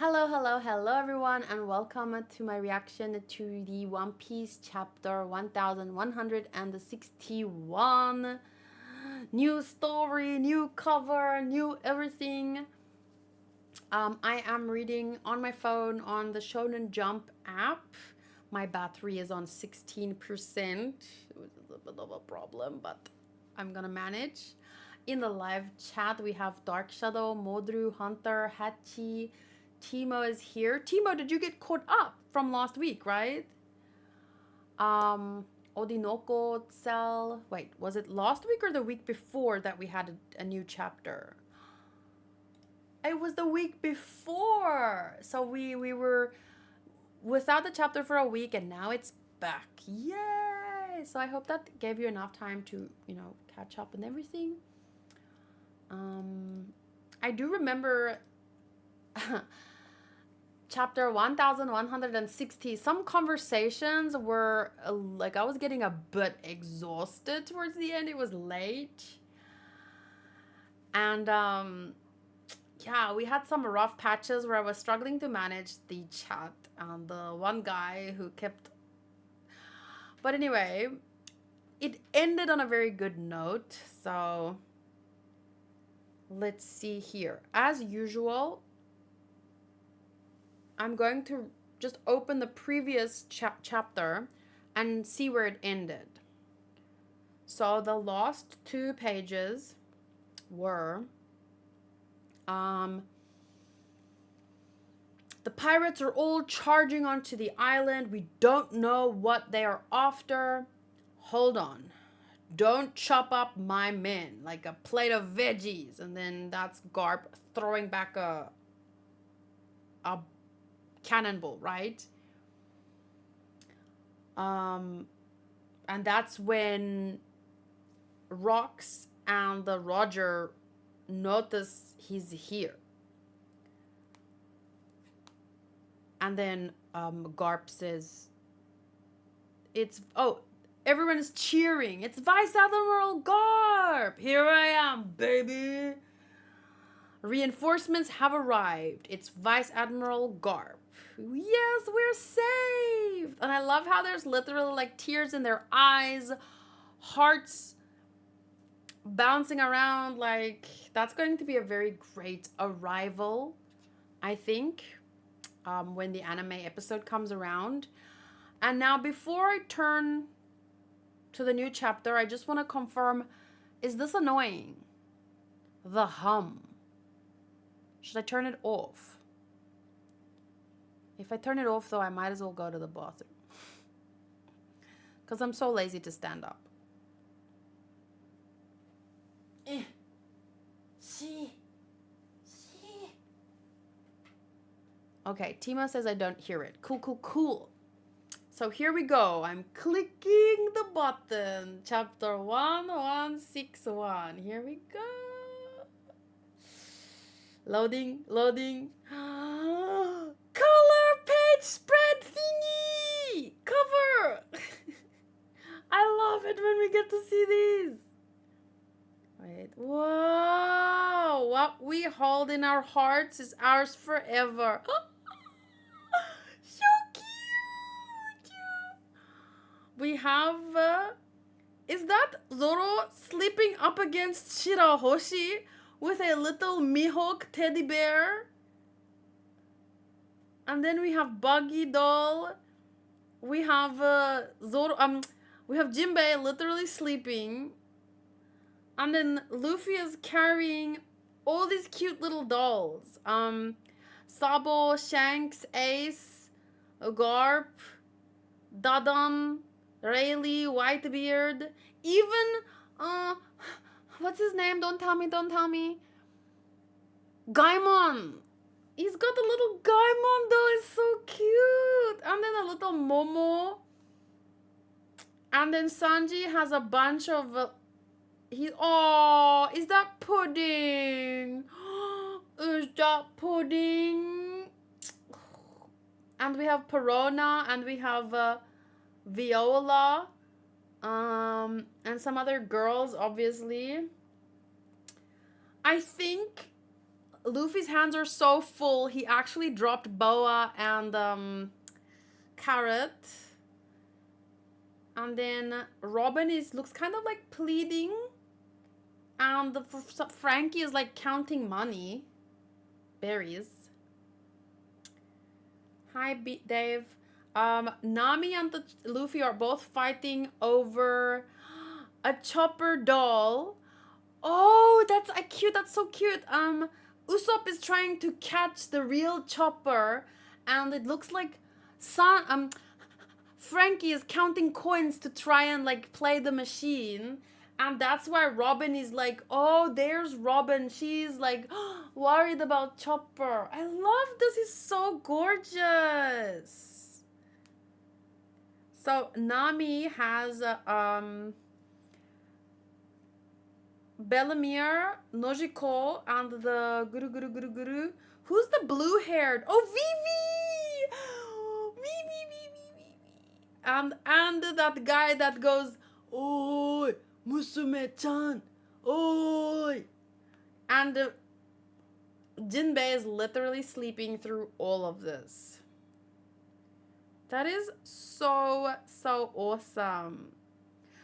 Hello everyone, and welcome to my reaction to the One Piece chapter 1161. New story, new cover, new everything. I am reading on my phone on the Shonen Jump app. My battery is on 16%, which is a bit of a problem, but I'm gonna manage. In the live chat, we have Dark Shadow, Modru, Hunter, Hachi. Timo is here. Timo, did you get caught up from last week, right? Odinoko Cell. Wait, was it last week or the week before that we had a new chapter? It was the week before. So we were without the chapter for a week, and now it's back. Yay! So I hope that gave you enough time to, catch up and everything. I do remember chapter 1160. Some conversations were like I was getting a bit exhausted towards the end. It was late. And yeah, we had some rough patches where I was struggling to manage the chat and the one guy who kept. But anyway, it ended on a very good note. So let's see here. As usual, I'm going to just open the previous chapter and see where it ended. So the last two pages were the pirates are all charging onto the island. We don't know what they are after. Hold on. Don't chop up my men like a plate of veggies. And then that's Garp throwing back a cannonball, right? And that's when Rox and the Roger notice he's here. And then Garp says, everyone is cheering. It's Vice Admiral Garp. Here I am, baby. Reinforcements have arrived. It's Vice Admiral Garp. Yes, we're saved. And I love how there's literally like tears in their eyes, hearts bouncing around. Like, that's going to be a very great arrival, I think, when the anime episode comes around. And now, before I turn to the new chapter, I just want to confirm, is this annoying? The hum. Should I turn it off? If I turn it off, though, I might as well go to the bathroom. Because I'm so lazy to stand up. Okay, Timo says I don't hear it. Cool. So here we go. I'm clicking the button. Chapter 1161. Here we go. Loading. Color page spread thingy! Cover! I love it when we get to see these. Wait. Whoa! What we hold in our hearts is ours forever. So cute! We have... is that Zoro sleeping up against Shirahoshi with a little Mihawk teddy bear? And then we have Buggy Doll. We have Zoro. We have Jinbei literally sleeping. And then Luffy is carrying all these cute little dolls. Sabo, Shanks, Ace, Garp, Dadan, Rayleigh, Whitebeard. Even what's his name? Don't tell me. Gaimon. He's got a little Gaimon doll. It's so cute. And then a little Momo. And then Sanji has a bunch of... is that pudding? Is that pudding? And we have Perona. And we have Viola. And some other girls, obviously. I think Luffy's hands are so full, he actually dropped Boa and Carrot. And then Robin looks kind of like pleading. And Frankie is like counting money. Berries. Hi, Dave. Nami and Luffy are both fighting over a Chopper doll. Oh, that's cute. That's so cute. Usopp is trying to catch the real Chopper, and it looks like Frankie is counting coins to try and like play the machine. And that's why Robin is like, oh, there's Robin. She's like worried about Chopper. I love this. He's so gorgeous. So Nami has Bellemere, Nojiko, and the Guru Guru Guru Guru. Who's the blue haired? Oh, Vivi! Vivi. And that guy that goes, Oi, Musume-chan, oi! And Jinbei is literally sleeping through all of this. That is so awesome.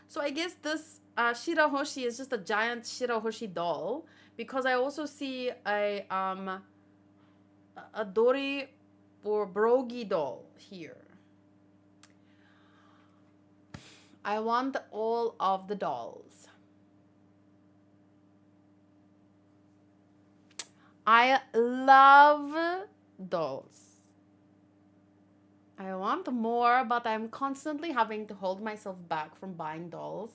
So I guess this Shirahoshi is just a giant Shirahoshi doll, because I also see a Dori or Brogi doll here. I want all of the dolls. I love dolls. I want more, but I'm constantly having to hold myself back from buying dolls.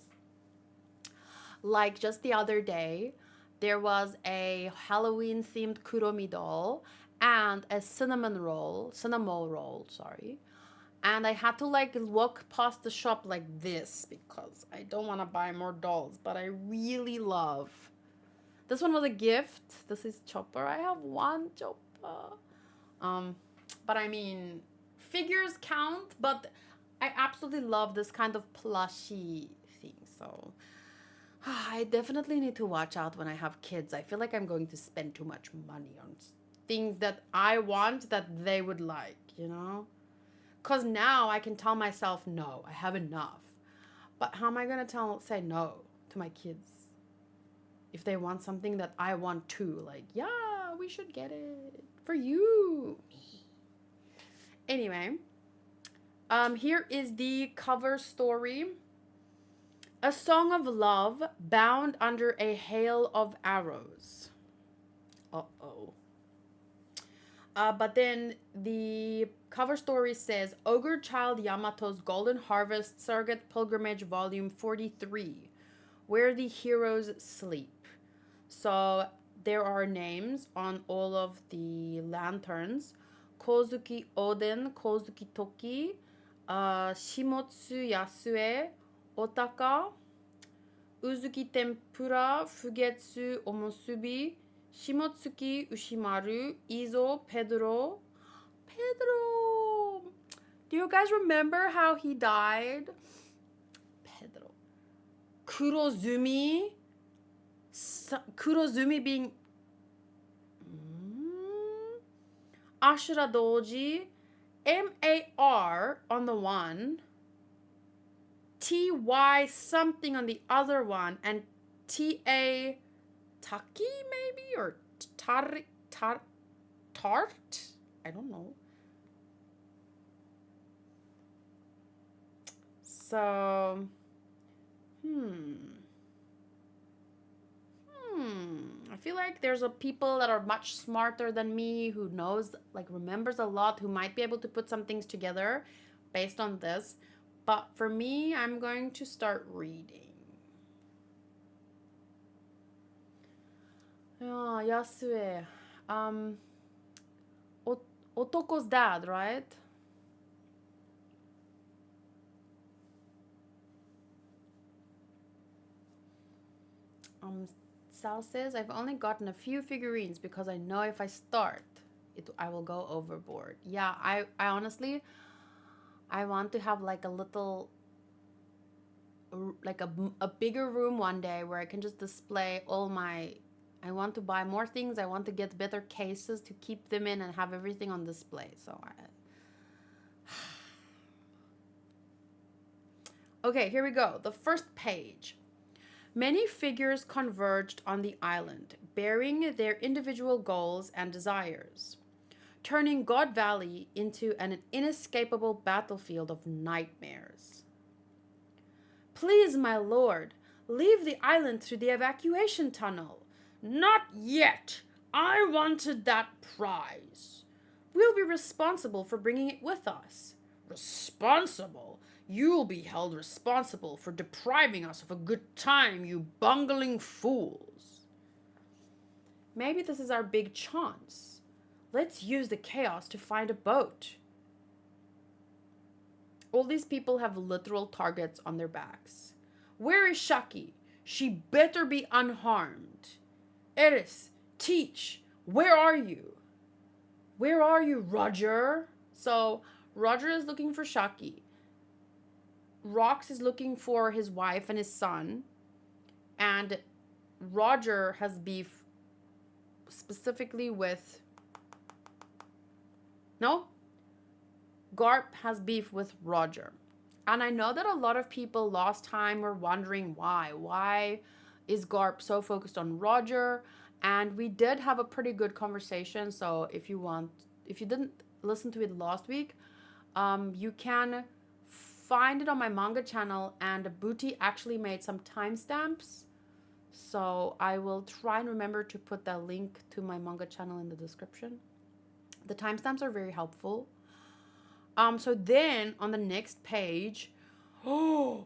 Like just the other day, there was a Halloween themed Kuromi doll and a cinnamon roll, sorry. And I had to like walk past the shop like this because I don't want to buy more dolls, but I really love. This one was a gift. This is Chopper. I have one Chopper. But I mean, figures count, but I absolutely love this kind of plushy thing. So I definitely need to watch out when I have kids. I feel like I'm going to spend too much money on things that I want that they would like, you know? Because now I can tell myself, no, I have enough. But how am I going to say no to my kids? If they want something that I want too. Like, yeah, we should get it. For you. Me. Anyway. Here is the cover story. A song of love bound under a hail of arrows. Uh-oh. But then the cover story says Ogre Child Yamato's Golden Harvest Surrogate Pilgrimage Volume 43, Where the Heroes Sleep. So there are names on all of the lanterns. Kozuki Oden, Kozuki Toki, Shimotsu Yasue, Otaka, Uzuki Tempura, Fugetsu Omusubi, Shimotsuki Ushimaru, Izo, Pedro. Do you guys remember how he died? Pedro. Kurozumi being Ashura Doji, MAR on the one, TY something on the other one, and TA Taki maybe, or Tart? I don't know. So, I feel like there's people that are much smarter than me who knows, like remembers a lot, who might be able to put some things together based on this. But for me, I'm going to start reading. Yeah, Yasue. Otoko's dad, right? Sal says, I've only gotten a few figurines because I know if I start, I will go overboard. Yeah, I honestly, I want to have like a little, like a bigger room one day where I can just display all my I want to buy more things. I want to get better cases to keep them in and have everything on display. So okay, here we go. The first page. Many figures converged on the island, bearing their individual goals and desires, turning God Valley into an inescapable battlefield of nightmares. Please, my lord, leave the island through the evacuation tunnel. Not yet. I wanted that prize. We'll be responsible for bringing it with us. Responsible? You'll be held responsible for depriving us of a good time, you bungling fools. Maybe this is our big chance. Let's use the chaos to find a boat. All these people have literal targets on their backs. Where is Shaki? She better be unharmed. Eris, Teach, where are you? Where are you, Roger? So, Roger is looking for Shaki. Rox is looking for his wife and his son. And Roger has beef specifically with... No? Garp has beef with Roger. And I know that a lot of people last time were wondering why. Why is Garp so focused on Roger? And we did have a pretty good conversation. So if you didn't listen to it last week, you can find it on my manga channel. And Booty actually made some timestamps. So I will try and remember to put that link to my manga channel in the description. The timestamps are very helpful. So then on the next page,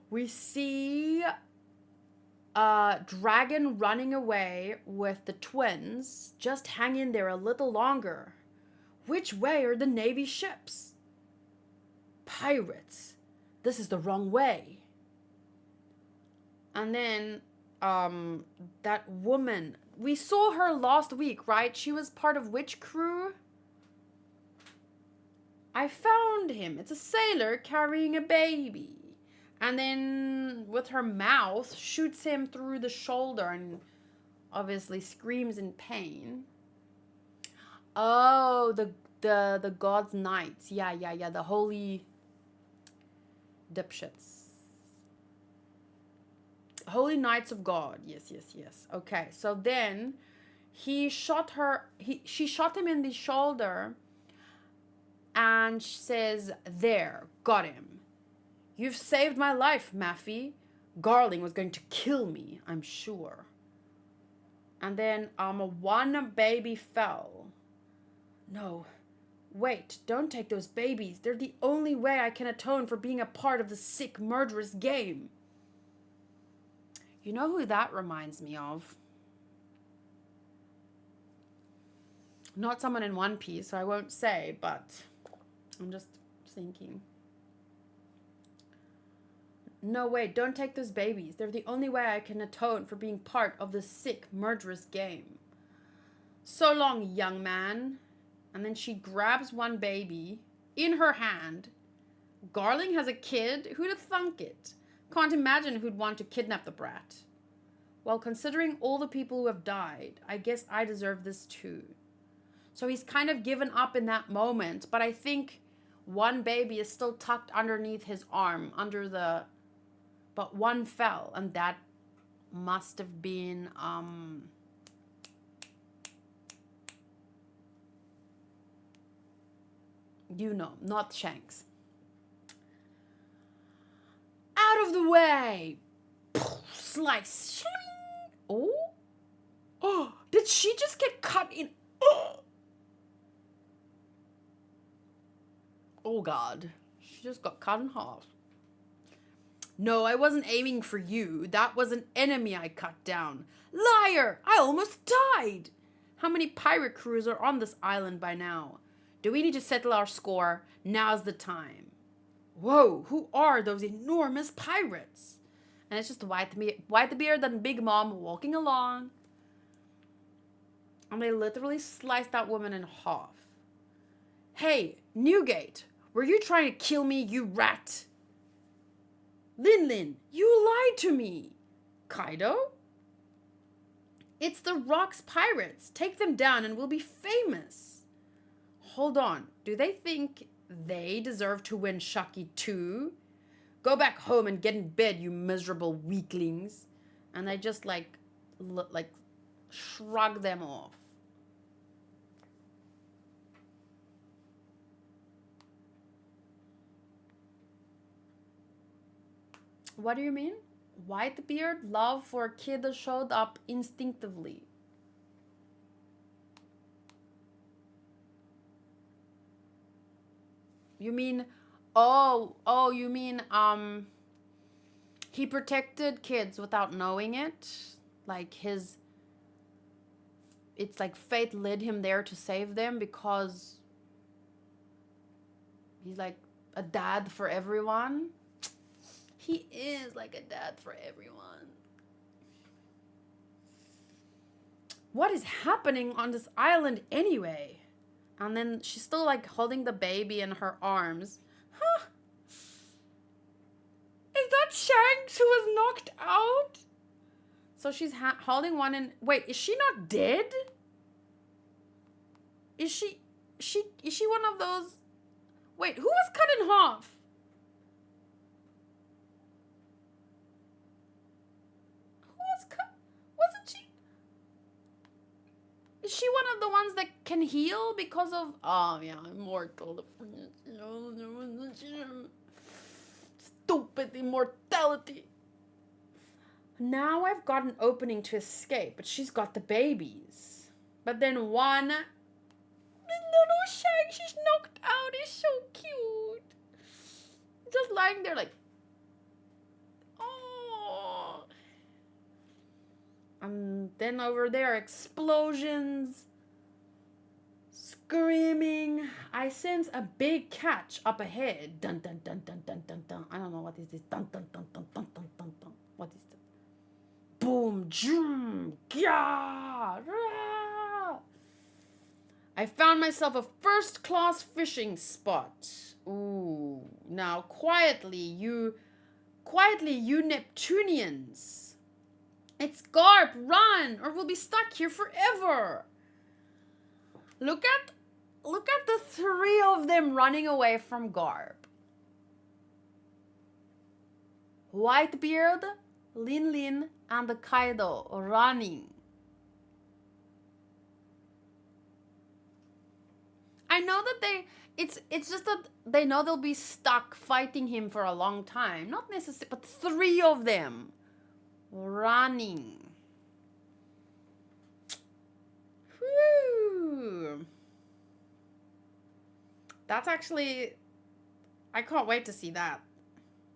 we see a dragon running away with the twins. Just hang in there a little longer. Which way are the Navy ships? Pirates. This is the wrong way. And then that woman, we saw her last week, right? She was part of which crew? I found him. It's a sailor carrying a baby. And then with her mouth shoots him through the shoulder and obviously screams in pain. Oh, the God's Knights. Yeah. The holy dipshits. Holy Knights of God. Yes. Okay, so then she shot him in the shoulder. And she says, there, got him. You've saved my life, Maffy. Garling was going to kill me, I'm sure. And then one baby fell. No, wait, don't take those babies. They're the only way I can atone for being a part of the sick, murderous game. You know who that reminds me of? Not someone in One Piece, so I won't say, but... I'm just thinking. No, wait, don't take those babies. They're the only way I can atone for being part of this sick, murderous game. So long, young man. And then she grabs one baby in her hand. Garling has a kid? Who'd have thunk it? Can't imagine who'd want to kidnap the brat. Well, considering all the people who have died, I guess I deserve this too. So he's kind of given up in that moment, but I think one baby is still tucked underneath his arm, but one fell, and that must have been, not Shanks. Out of the way! Slice. Oh, did she just get cut in? Oh God, she just got cut in half. No, I wasn't aiming for you. That was an enemy I cut down. Liar! I almost died! How many pirate crews are on this island by now? Do we need to settle our score? Now's the time. Whoa, who are those enormous pirates? And it's just Whitebeard and Big Mom walking along. And they literally sliced that woman in half. Hey, Newgate, were you trying to kill me, you rat? Lin, you lied to me. Kaido? It's the Rock's pirates. Take them down and we'll be famous. Hold on. Do they think they deserve to win Shaki too? Go back home and get in bed, you miserable weaklings. And they just like shrug them off. What do you mean? Whitebeard love for a kid that showed up instinctively. You mean, you mean, he protected kids without knowing it? Like it's like fate led him there to save them because he's like a dad for everyone? He is like a dad for everyone. What is happening on this island anyway? And then she's still like holding the baby in her arms. Huh? Is that Shanks who was knocked out? So she's holding one in... Wait, is she not dead? Is she one of those... Wait, who was cut in half? Is she one of the ones that can heal because of... Oh, yeah, immortal. Stupid immortality. Now I've got an opening to escape, but she's got the babies. But then one... The little Shag, she's knocked out, is so cute. Just lying there like... Oh... And then over there, explosions, screaming. I sense a big catch up ahead. Dun dun dun dun dun dun dun. I don't know what is this. Dun dun dun dun dun dun dun dun. What is this? Boom, zoom, gah, rah. I found myself a first-class fishing spot. Ooh, now quietly, you Neptunians. It's Garp, run, or we'll be stuck here forever. Look at the three of them running away from Garp. Whitebeard, Lin Lin, and the Kaido running. I know that it's just that they know they'll be stuck fighting him for a long time. Not necessarily, but three of them. Running. Whew. That's actually... I can't wait to see that.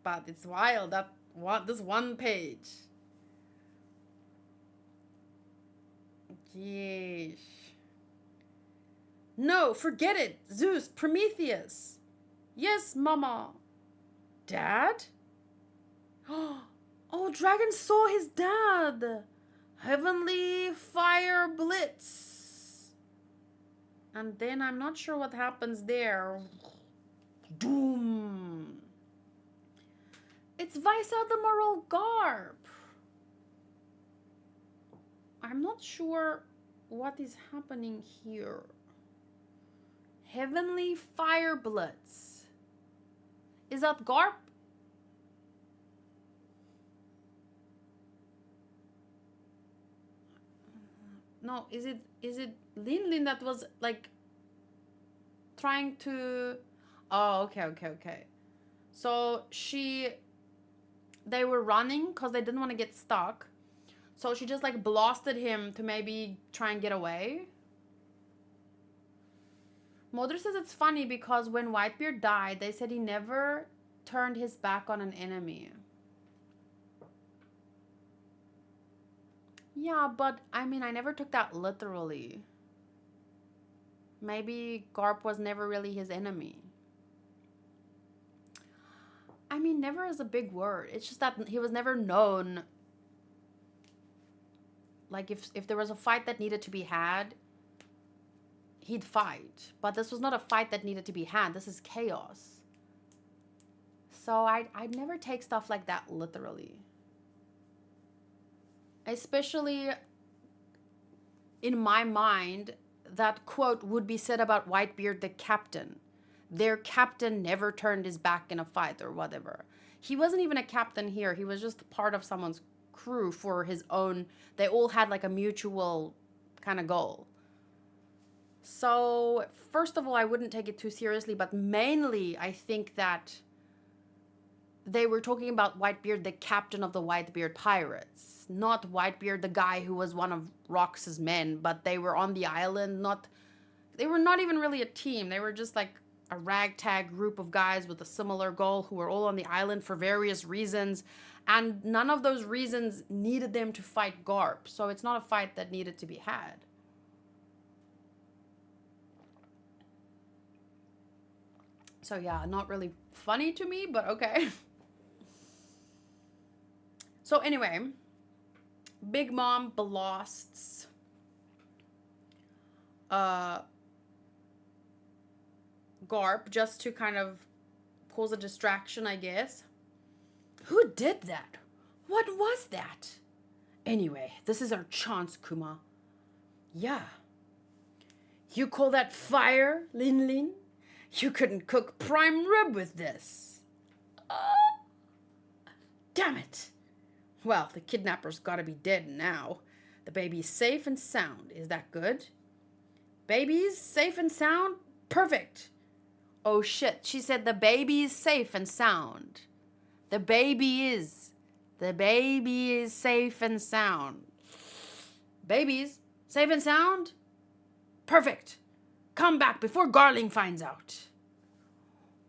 But it's wild that this one page. Yeesh. No, forget it. Zeus, Prometheus. Yes, Mama. Dad? Oh, Dragon saw his dad. Heavenly Fire Blitz. And then I'm not sure what happens there. Doom. It's Vice Admiral Garp. I'm not sure what is happening here. Heavenly Fire Blitz. Is that Garp? No, is it Lin Lin that was like trying to... Oh, okay. So they were running because they didn't want to get stuck. So she just like blasted him to maybe try and get away. Mother says it's funny because when Whitebeard died, they said he never turned his back on an enemy. Yeah, but I mean, I never took that literally. Maybe Garp was never really his enemy. I mean, never is a big word. It's just that he was never known. Like, if there was a fight that needed to be had, he'd fight. But this was not a fight that needed to be had. This is chaos. So I'd never take stuff like that literally. Especially in my mind, that quote would be said about Whitebeard the captain. Their captain never turned his back in a fight or whatever. He wasn't even a captain here. He was just part of someone's crew for his own. They all had like a mutual kind of goal. So, first of all, I wouldn't take it too seriously, but mainly I think that they were talking about Whitebeard, the captain of the Whitebeard pirates, not Whitebeard, the guy who was one of Rox's men, but they were on the island. They were not even really a team. They were just like a ragtag group of guys with a similar goal who were all on the island for various reasons, and none of those reasons needed them to fight Garp. So it's not a fight that needed to be had. So yeah, not really funny to me, but okay. So anyway, Big Mom blasts Garp just to kind of cause a distraction, I guess. Who did that? What was that? Anyway, this is our chance, Kuma. Yeah. You call that fire, Lin Lin? You couldn't cook prime rib with this. Damn it. Well, the kidnapper's gotta be dead now. The baby's safe and sound. Is that good? Baby's safe and sound? Perfect. Oh shit, she said the baby's safe and sound. The baby is safe and sound. Baby's safe and sound? Perfect. Come back before Garling finds out.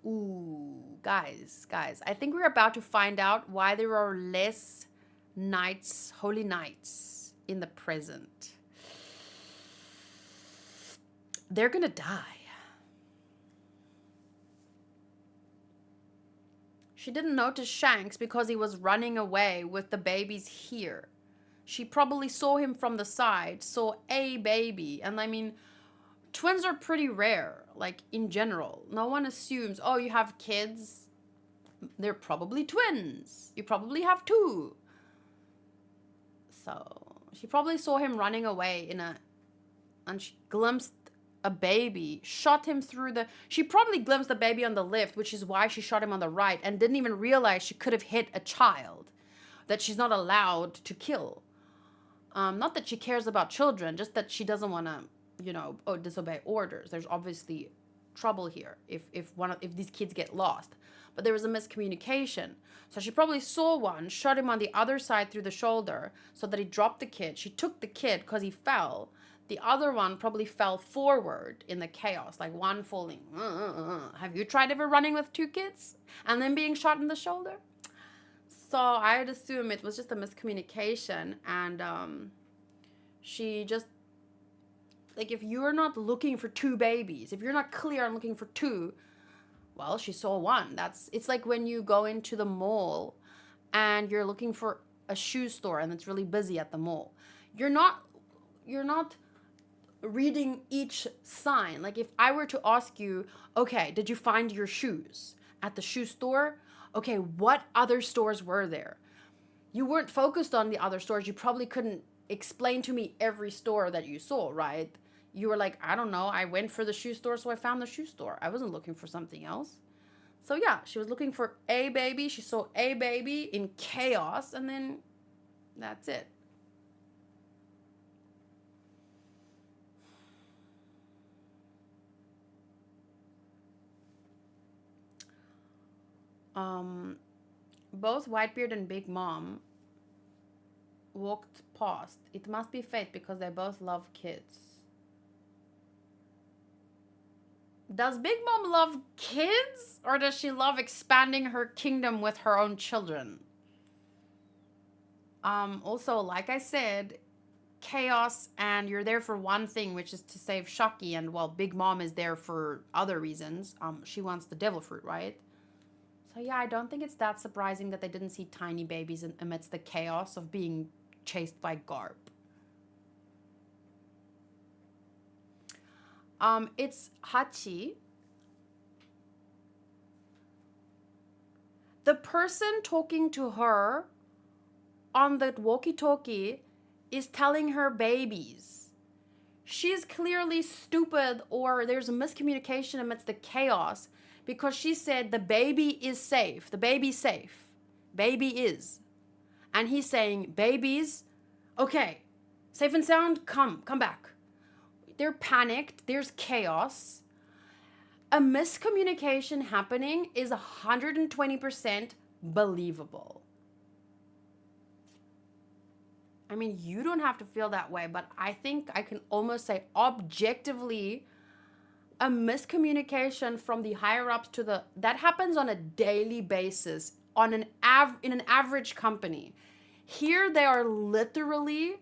Ooh, guys, I think we're about to find out why there are less nights, holy nights in the present. They're gonna die. She didn't notice Shanks because he was running away with the babies here. She probably saw him from the side, saw a baby, and I mean, twins are pretty rare, like in general. No one assumes, oh, you have kids, they're probably twins. You probably have two. So she probably saw him running away and she glimpsed a baby, shot him through she probably glimpsed the baby on the lift, which is why she shot him on the right and didn't even realize she could have hit a child that she's not allowed to kill. Not that she cares about children, just that she doesn't want to, disobey orders. There's obviously trouble here if these kids get lost. But there was a miscommunication. So she probably saw one, shot him on the other side through the shoulder so that he dropped the kid. She took the kid because he fell. The other one probably fell forward in the chaos, like one falling. Have you tried ever running with two kids and then being shot in the shoulder? So I'd assume it was just a miscommunication, and she just, like, if you're not looking for two babies, if you're not clear on looking for two, well, she saw one. It's like when you go into the mall and you're looking for a shoe store and it's really busy at the mall. You're not reading each sign. Like if I were to ask you, okay, did you find your shoes at the shoe store? Okay, what other stores were there? You weren't focused on the other stores. You probably couldn't explain to me every store that you saw, right? You were like, I don't know, I went for the shoe store, so I found the shoe store. I wasn't looking for something else. So yeah, she was looking for a baby. She saw a baby in chaos, and then that's it. Both Whitebeard and Big Mom walked past. It must be fate because they both love kids. Does Big Mom love kids, or does she love expanding her kingdom with her own children? Also, like I said, chaos, and you're there for one thing, which is to save Shaki, and while Big Mom is there for other reasons, she wants the devil fruit, right? So yeah, I don't think it's that surprising that they didn't see tiny babies amidst the chaos of being chased by Garp. It's Hachi. The person talking to her on the walkie-talkie is telling her babies. She's clearly stupid, or there's a miscommunication amidst the chaos, because she said the baby is safe. The baby's safe. Baby is. And he's saying, babies, okay, safe and sound, come back. They're panicked. There's chaos. A miscommunication happening is 120% believable. I mean, you don't have to feel that way, but I think I can almost say objectively, a miscommunication from the higher ups to that happens on a daily basis in an average company. Here they are literally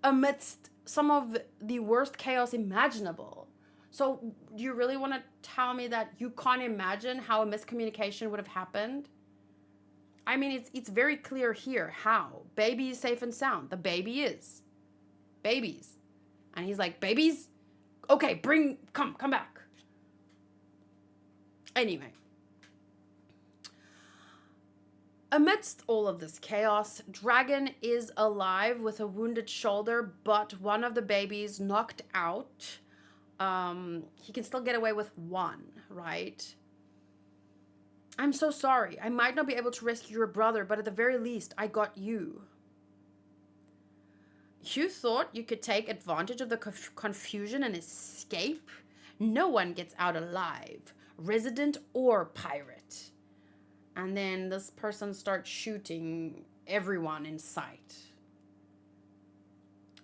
amidst some of the worst chaos imaginable. So do you really want to tell me that you can't imagine how a miscommunication would have happened? I mean, it's very clear here how. Baby is safe and sound. The baby is. Babies. And he's like, babies? Okay, come back. Anyway. Amidst all of this chaos, Dragon is alive with a wounded shoulder, but one of the babies knocked out. He can still get away with one, right? I'm so sorry. I might not be able to rescue your brother, but at the very least, I got you. You thought you could take advantage of the confusion and escape? No one gets out alive, resident or pirate. And then this person starts shooting everyone in sight.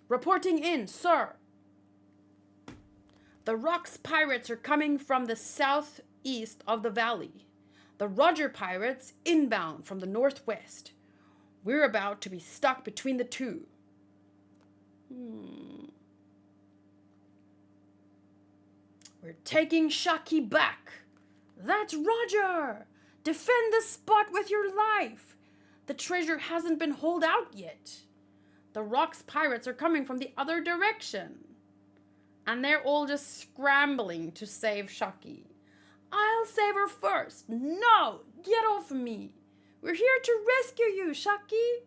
Reporting in, sir. The Rocks pirates are coming from the southeast of the valley. The Roger pirates inbound from the northwest. We're about to be stuck between the two. We're taking Shaki back. That's Roger. Defend the spot with your life. The treasure hasn't been hauled out yet. The Rocks pirates are coming from the other direction. And they're all just scrambling to save Shaki. I'll save her first. No, get off of me. We're here to rescue you, Shaki.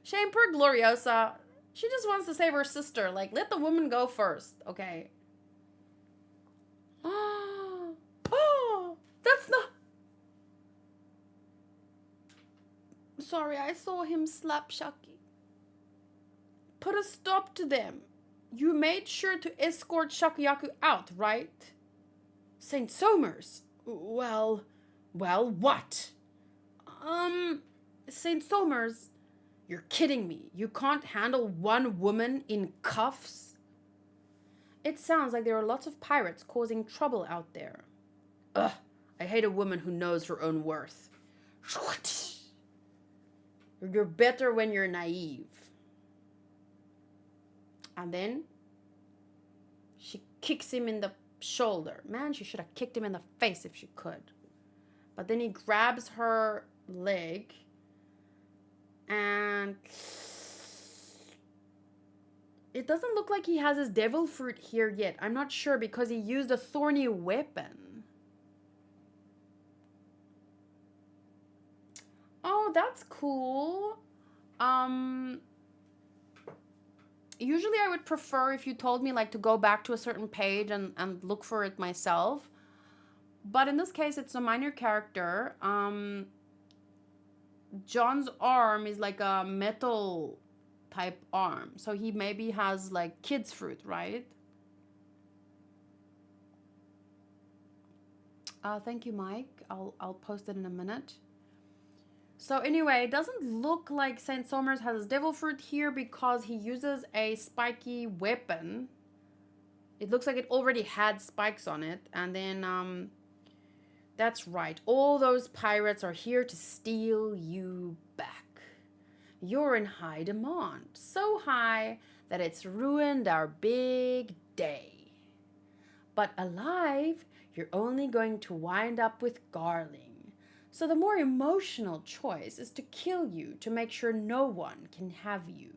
Shame per Gloriosa. She just wants to save her sister. Like, let the woman go first, okay? Oh, that's not... Sorry, I saw him slap Shaki. Put a stop to them. You made sure to escort Shakuyaku out, right? St. Somers. Well, what? St. Somers, you're kidding me. You can't handle one woman in cuffs? It sounds like there are lots of pirates causing trouble out there. Ugh, I hate a woman who knows her own worth. You're better when you're naive. And then she kicks him in the shoulder. Man, she should have kicked him in the face if she could. But then he grabs her leg and it doesn't look like he has his devil fruit here yet. I'm not sure because he used a thorny weapon. Oh, that's cool. Usually I would prefer if you told me like to go back to a certain page and look for it myself. But in this case, it's a minor character. John's arm is like a metal type arm. So he maybe has like kid's fruit, right? Thank you, Mike. I'll post it in a minute. So anyway, it doesn't look like St. Somers has his devil fruit here because he uses a spiky weapon. It looks like it already had spikes on it. And then, that's right. All those pirates are here to steal you back. You're in high demand. So high that it's ruined our big day. But alive, you're only going to wind up with Garling. So the more emotional choice is to kill you to make sure no one can have you.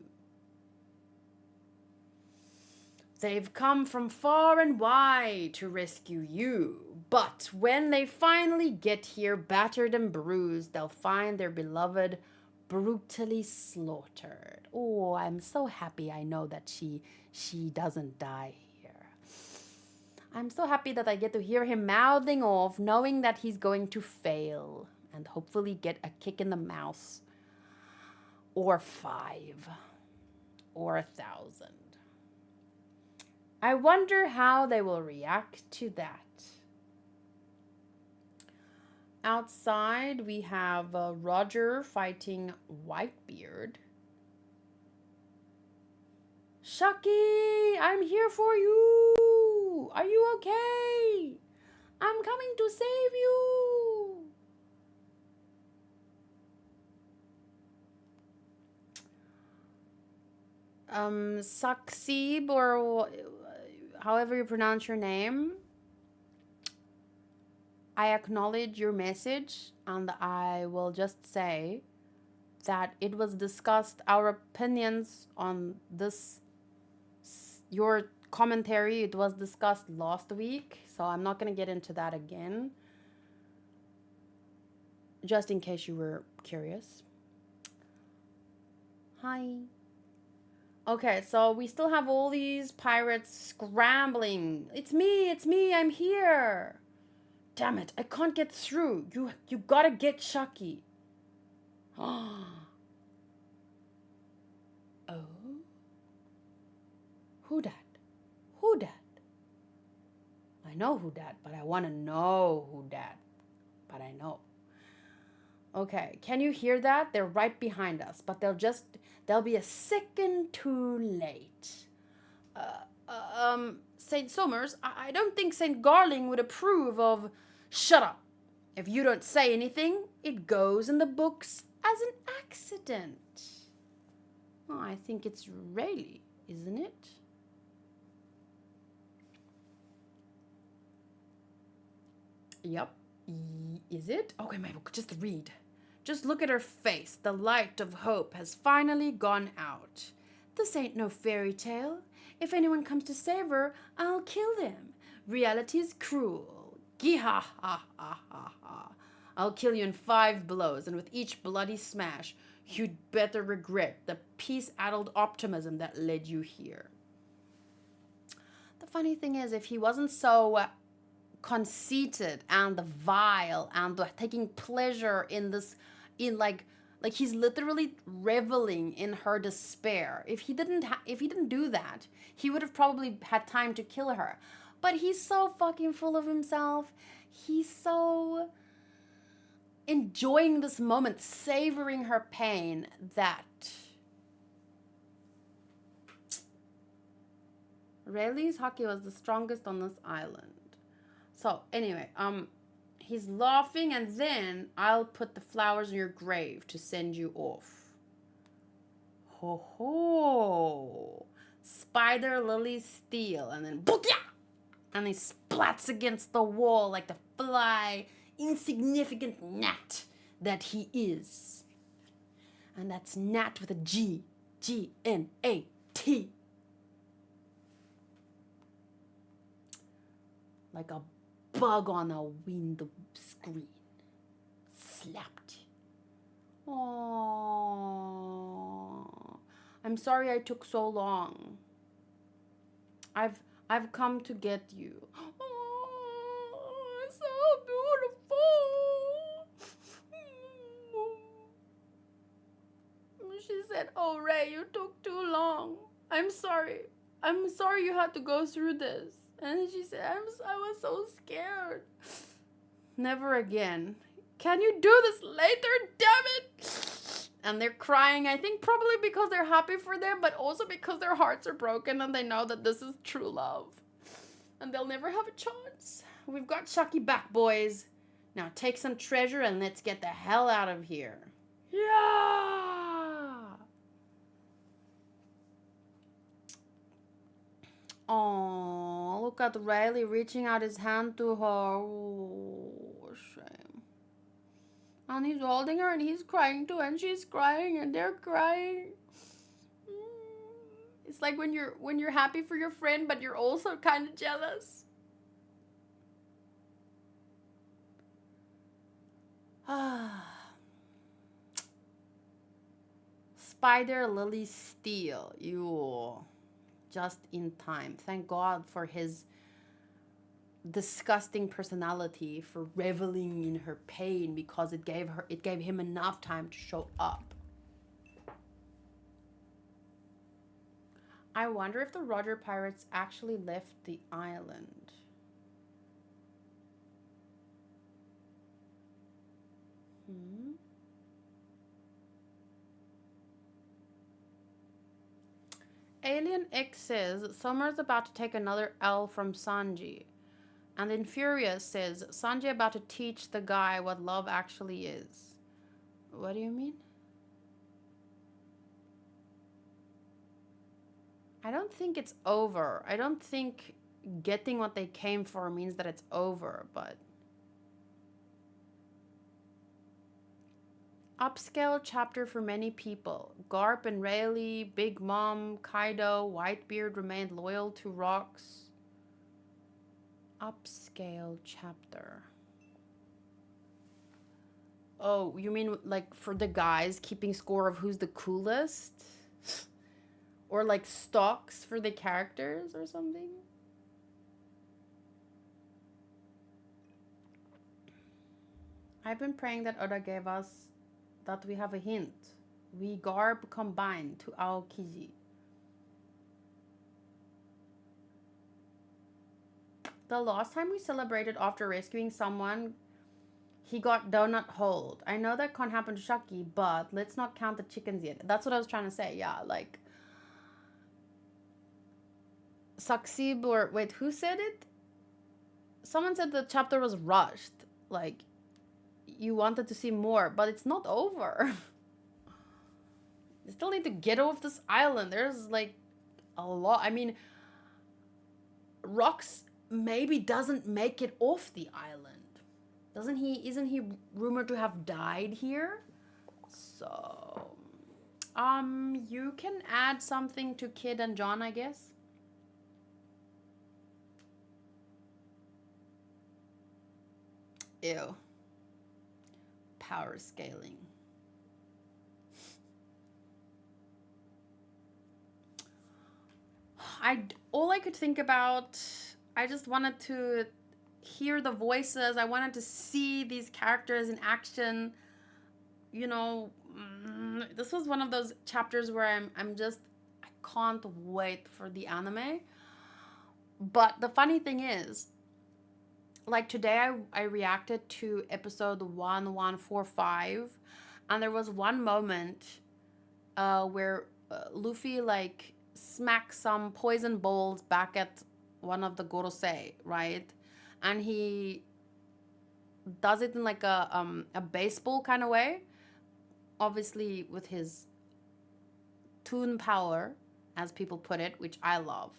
They've come from far and wide to rescue you. But when they finally get here, battered and bruised, they'll find their beloved brutally slaughtered. Oh, I'm so happy I know that she doesn't die here. I'm so happy that I get to hear him mouthing off, knowing that he's going to fail and hopefully get a kick in the mouth. Or 5. Or 1,000. I wonder how they will react to that. Outside, we have Roger fighting Whitebeard. Shaki, I'm here for you. Are you okay? I'm coming to save you. Saksib, or however you pronounce your name, I acknowledge your message, and I will just say that it was discussed, our opinions on this, your commentary, it was discussed last week, so I'm not going to get into that again, just in case you were curious. Hi. Okay, so we still have all these pirates scrambling. It's me, I'm here. Damn it, I can't get through. You gotta get Shaki. Oh. Who dat? Who dat? I know who dat, but I want to know who dat. But I know. Okay, can you hear that? They're right behind us, but they'll be a second too late. St. Somers, I don't think St. Garling would approve of... Shut up. If you don't say anything, it goes in the books as an accident. Oh, I think it's Rayleigh, isn't it? Yep. Is it? Okay, Mabel, just read. Just look at her face. The light of hope has finally gone out. This ain't no fairy tale. If anyone comes to save her, I'll kill them. Reality is cruel. Gee-ha, ha, ha, ha, ha. I'll kill you in 5 blows, and with each bloody smash, you'd better regret the peace-addled optimism that led you here. The funny thing is, if he wasn't so conceited and vile and taking pleasure in this, in like he's literally reveling in her despair. If he didn't do that, he would have probably had time to kill her. But he's so fucking full of himself. He's so enjoying this moment, savoring her pain, that Rayleigh's Shaki was the strongest on this island. So anyway, he's laughing, and then I'll put the flowers in your grave to send you off. Ho ho! Spider Lily Steel, and then booyah! And he splats against the wall like the fly, insignificant gnat that he is. And that's gnat with a G. G-N-A-T. Like a bug on a window screen. Slapped. Aww. I'm sorry I took so long. I've come to get you. Oh, so beautiful. She said, "Oh, Ray, you took too long. I'm sorry. I'm sorry you had to go through this." And she said, I was so scared. Never again. Can you do this later, damn it? And they're crying, I think probably because they're happy for them, but also because their hearts are broken and they know that this is true love. And they'll never have a chance. We've got Shaki back, boys. Now take some treasure and let's get the hell out of here. Yeah! Oh, look at Riley reaching out his hand to her. Oh, shame. And he's holding her and he's crying too, and she's crying and they're crying. It's like when you're happy for your friend, but you're also kind of jealous. Spider Lily Steel. You just in time. Thank God for his disgusting personality, for reveling in her pain, because it gave him enough time to show up. I wonder if the Roger pirates actually left the island. Alien X says Summer's about to take another L from Sanji. And then Furious says Sanji about to teach the guy what love actually is. What do you mean? I don't think it's over. I don't think getting what they came for means that it's over, but... Upscale chapter for many people. Garp and Rayleigh, Big Mom, Kaido, Whitebeard remained loyal to Rocks. Upscale chapter. Oh, you mean like for the guys keeping score of who's the coolest? Or like stocks for the characters or something? I've been praying that Oda gave us that we have a hint. We Garb combined to Aokiji. The last time we celebrated after rescuing someone, he got donut hold. I know that can't happen to Shaki, but let's not count the chickens yet. That's what I was trying to say. Yeah, like... Saksib or... Wait, who said it? Someone said the chapter was rushed. Like, you wanted to see more, but it's not over. You still need to get off this island. There's, like, a lot. I mean, Rocks maybe doesn't make it off the island. Isn't he rumored to have died here? So, you can add something to Kid and John, I guess. Ew. Power scaling. All I could think about, I just wanted to hear the voices. I wanted to see these characters in action. You know, this was one of those chapters where I can't wait for the anime. But the funny thing is, like today I reacted to episode 1145, and there was one moment where Luffy like smacks some poison balls back at one of the Gorosei, right? And he does it in like a baseball kind of way, obviously with his toon power, as people put it, which I love.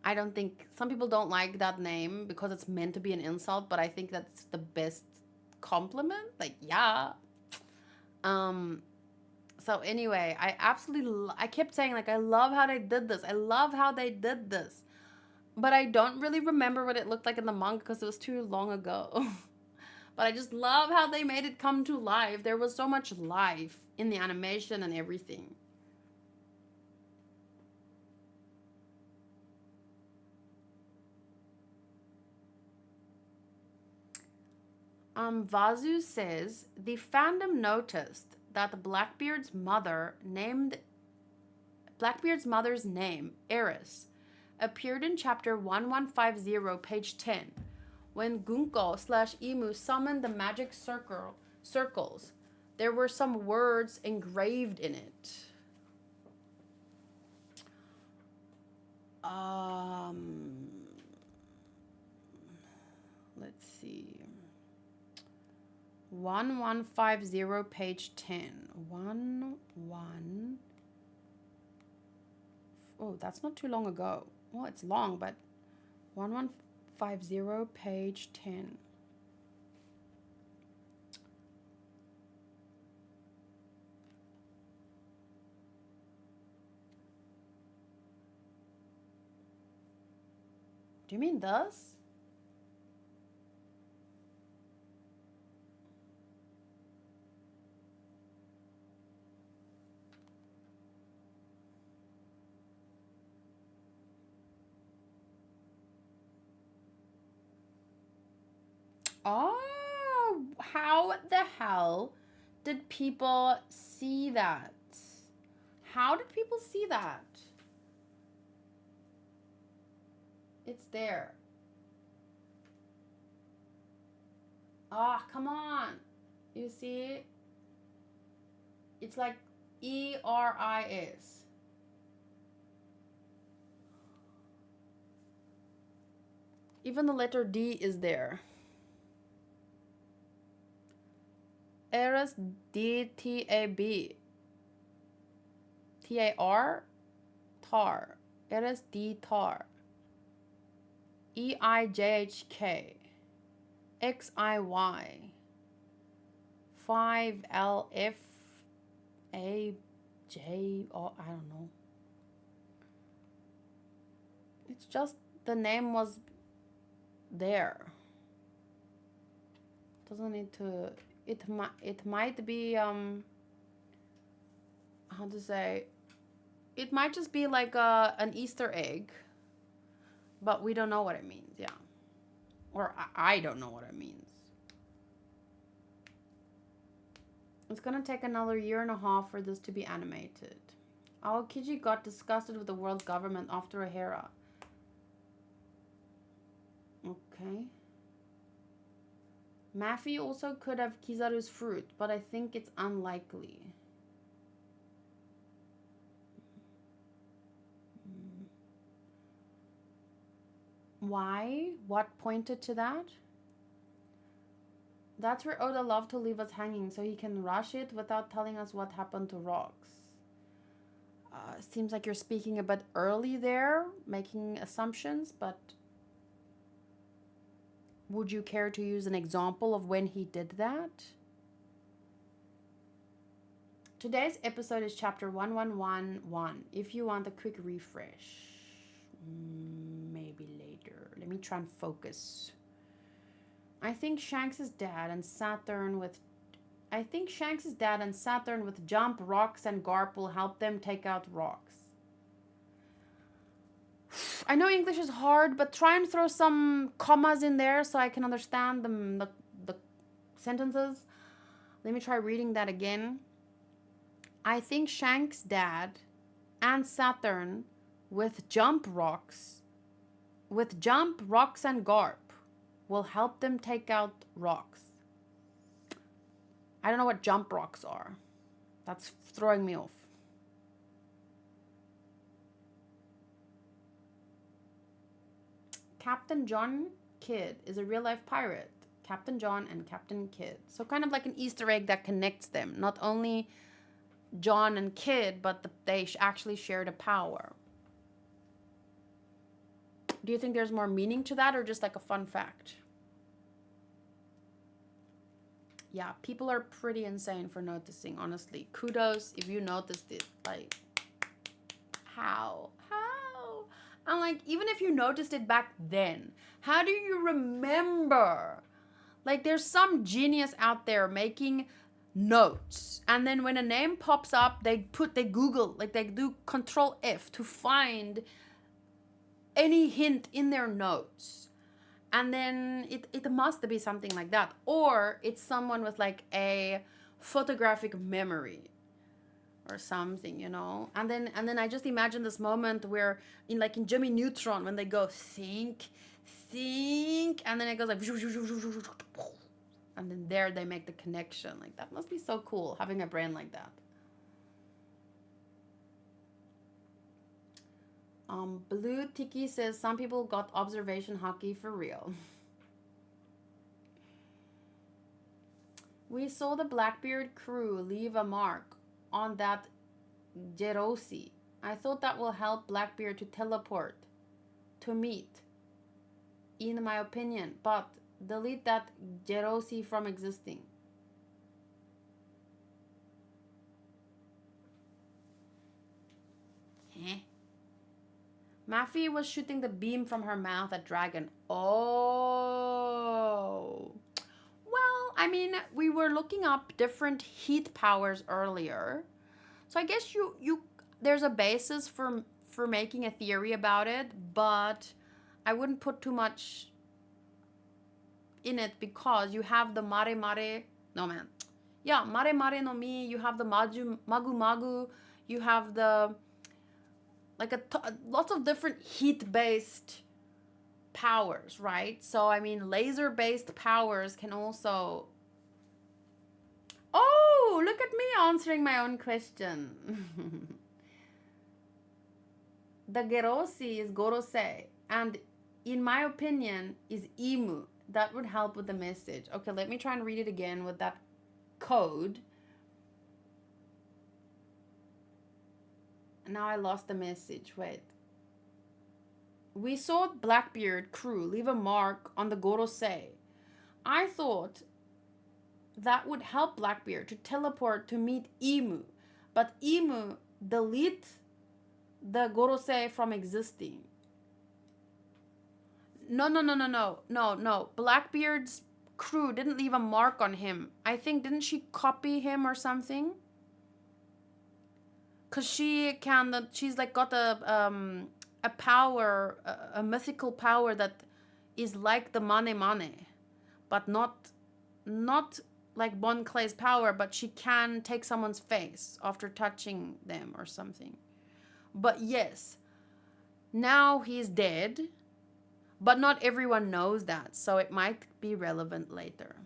I don't think... Some people don't like that name because it's meant to be an insult, but I think that's the best compliment. Like, yeah. So anyway, I absolutely... I kept saying, like, I love how they did this. I love how they did this. But I don't really remember what it looked like in the manga because it was too long ago. But I just love how they made it come to life. There was so much life in the animation and everything. Vazu says, the fandom noticed that Blackbeard's mother's name, Eris, appeared in chapter 1150, page 10, when Gunko/Emu summoned the magic circles. There were some words engraved in it. Let's see. 1150, page 10. Oh, that's not too long ago. Well, it's long, but 1150, page 10. Do you mean this? Oh, how the hell did people see that? How did people see that? It's there. Ah, come on. You see? It's like ERIS. Even the letter D is there. Eris DTAB. TAR? Tar. Eris D tar. EIJHK. XIY. 5LF. I don't know. It's just the name was there. Doesn't need to. It might be how to say. It might just be like an Easter egg, but we don't know what it means. Yeah, or I don't know what it means. It's gonna take another 1.5 years for this to be animated. Aokiji got disgusted with the world government after Ahara. Okay. Maffy also could have Kizaru's fruit, but I think it's unlikely. Why? What pointed to that? That's where Oda loved to leave us hanging, so he can rush it without telling us what happened to rocks. Seems like you're speaking a bit early there, making assumptions, but would you care to use an example of when he did that? Today's episode is chapter 1111. If you want a quick refresh, maybe later. Let me try and focus. I think Shanks' dad and Saturn with jump, rocks, and Garp will help them take out rocks. I know English is hard, but try and throw some commas in there so I can understand the sentences. Let me try reading that again. I think Shanks' dad and Saturn with jump, rocks, and Garp will help them take out rocks. I don't know what jump rocks are. That's throwing me off. Captain John Kidd is a real-life pirate. Captain John and Captain Kidd. So kind of like an Easter egg that connects them. Not only John and Kidd, but they actually shared a power. Do you think there's more meaning to that or just like a fun fact? Yeah, people are pretty insane for noticing, honestly. Kudos if you noticed it. Like, how? I'm like, even if you noticed it back then, how do you remember? Like, there's some genius out there making notes, and then when a name pops up, they Google, like they do Control F to find any hint in their notes. And then it must be something like that. Or it's someone with like a photographic memory or something, you know. And then I just imagine this moment where in Jimmy Neutron when they go think, and then it goes like, and then there they make the connection. Like, that must be so cool having a brain like that. Blue Tiki says some people got observation hockey for real. We saw the Blackbeard crew leave a mark on that Jerosi. I thought that will help Blackbeard to teleport to meet, in my opinion, but delete that Jerosi from existing. Maffy was shooting the beam from her mouth at Dragon. Oh. Well, I mean, we were looking up different heat powers earlier. So I guess you there's a basis for making a theory about it, but I wouldn't put too much in it because you have the mare mare. No, man. Yeah, mare mare no mi. You have the magu magu. You have the like lots of different heat-based powers, right? So I mean, laser-based powers can also. Oh, look at me answering my own question. The gerosi is gorosei, and in my opinion is imu. That would help with the message. Okay, let me try and read it again with that code. Now I lost the message. Wait. We saw Blackbeard crew leave a mark on the gorosei. I thought that would help Blackbeard to teleport to meet Imu, but Imu delete the gorosei from existing. No. Blackbeard's crew didn't leave a mark on him. I think, didn't she copy him or something? Cause she's like got a power, a mythical power that is like the mane mane, but not like Bon Clay's power, but she can take someone's face after touching them or something. But yes, now he's dead, but not everyone knows that, so it might be relevant later.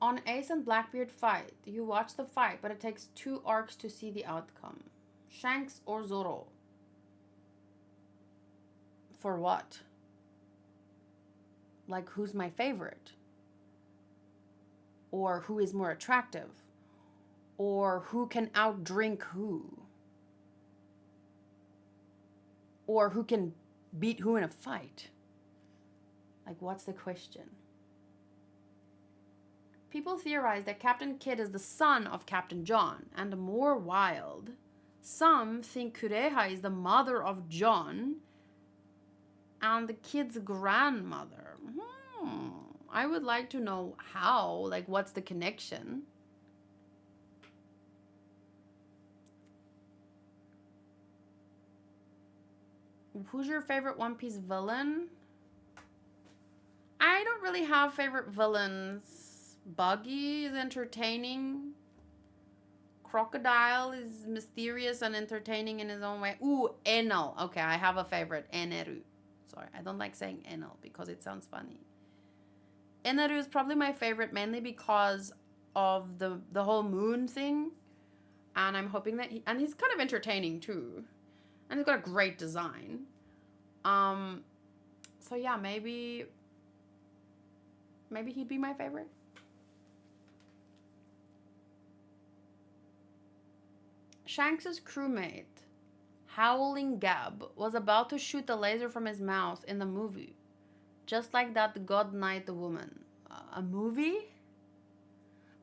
On Ace and Blackbeard fight, you watch the fight, but it takes 2 arcs to see the outcome. Shanks or Zoro? For what? Like, who's my favorite? Or who is more attractive? Or who can outdrink who? Or who can beat who in a fight? Like, what's the question? People theorize that Captain Kidd is the son of Captain John, and more wild, some think Kureha is the mother of John and the kid's grandmother. I would like to know how, like, what's the connection? Who's your favorite One Piece villain? I don't really have favorite villains. Buggy is entertaining. Crocodile is mysterious and entertaining in his own way. Ooh, Enel. Okay, I have a favorite. Eneru. Sorry, I don't like saying Enel because it sounds funny. Eneru is probably my favorite, mainly because of the whole moon thing. And I'm hoping that and he's kind of entertaining too. And he's got a great design. So yeah, maybe he'd be my favorite. Shanks's crewmate, Howling Gab, was about to shoot the laser from his mouth in the movie. Just like that God Knight the Woman. A movie?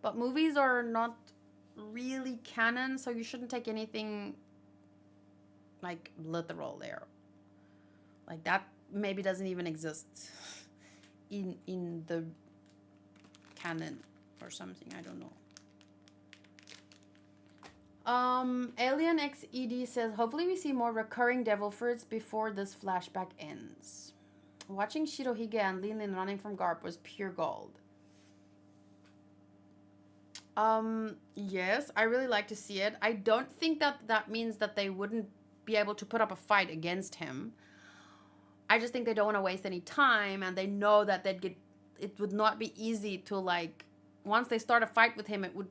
But movies are not really canon, so you shouldn't take anything like literal there. Like that maybe doesn't even exist in the canon or something, I don't know. Alien XED says, hopefully we see more recurring devil fruits before this flashback ends. Watching Shirohige and Lin Lin running from Garp was pure gold. Yes, I really like to see it. I don't think that means that they wouldn't be able to put up a fight against him. I just think they don't want to waste any time, and they know that it would not be easy to, like, once they start a fight with him, it would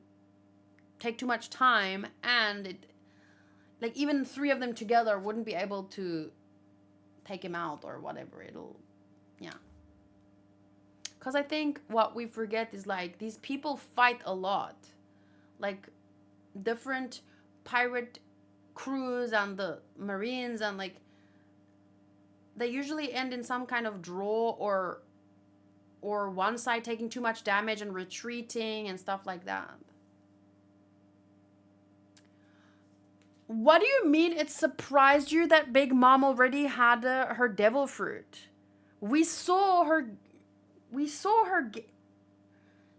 take too much time, and it, like, even 3 of them together wouldn't be able to take him out or whatever. Yeah. Because I think what we forget is, like, these people fight a lot. Like, different pirate crews and the Marines, and, like, they usually end in some kind of draw or one side taking too much damage and retreating and stuff like that. What do you mean it surprised you that Big Mom already had her devil fruit? We saw her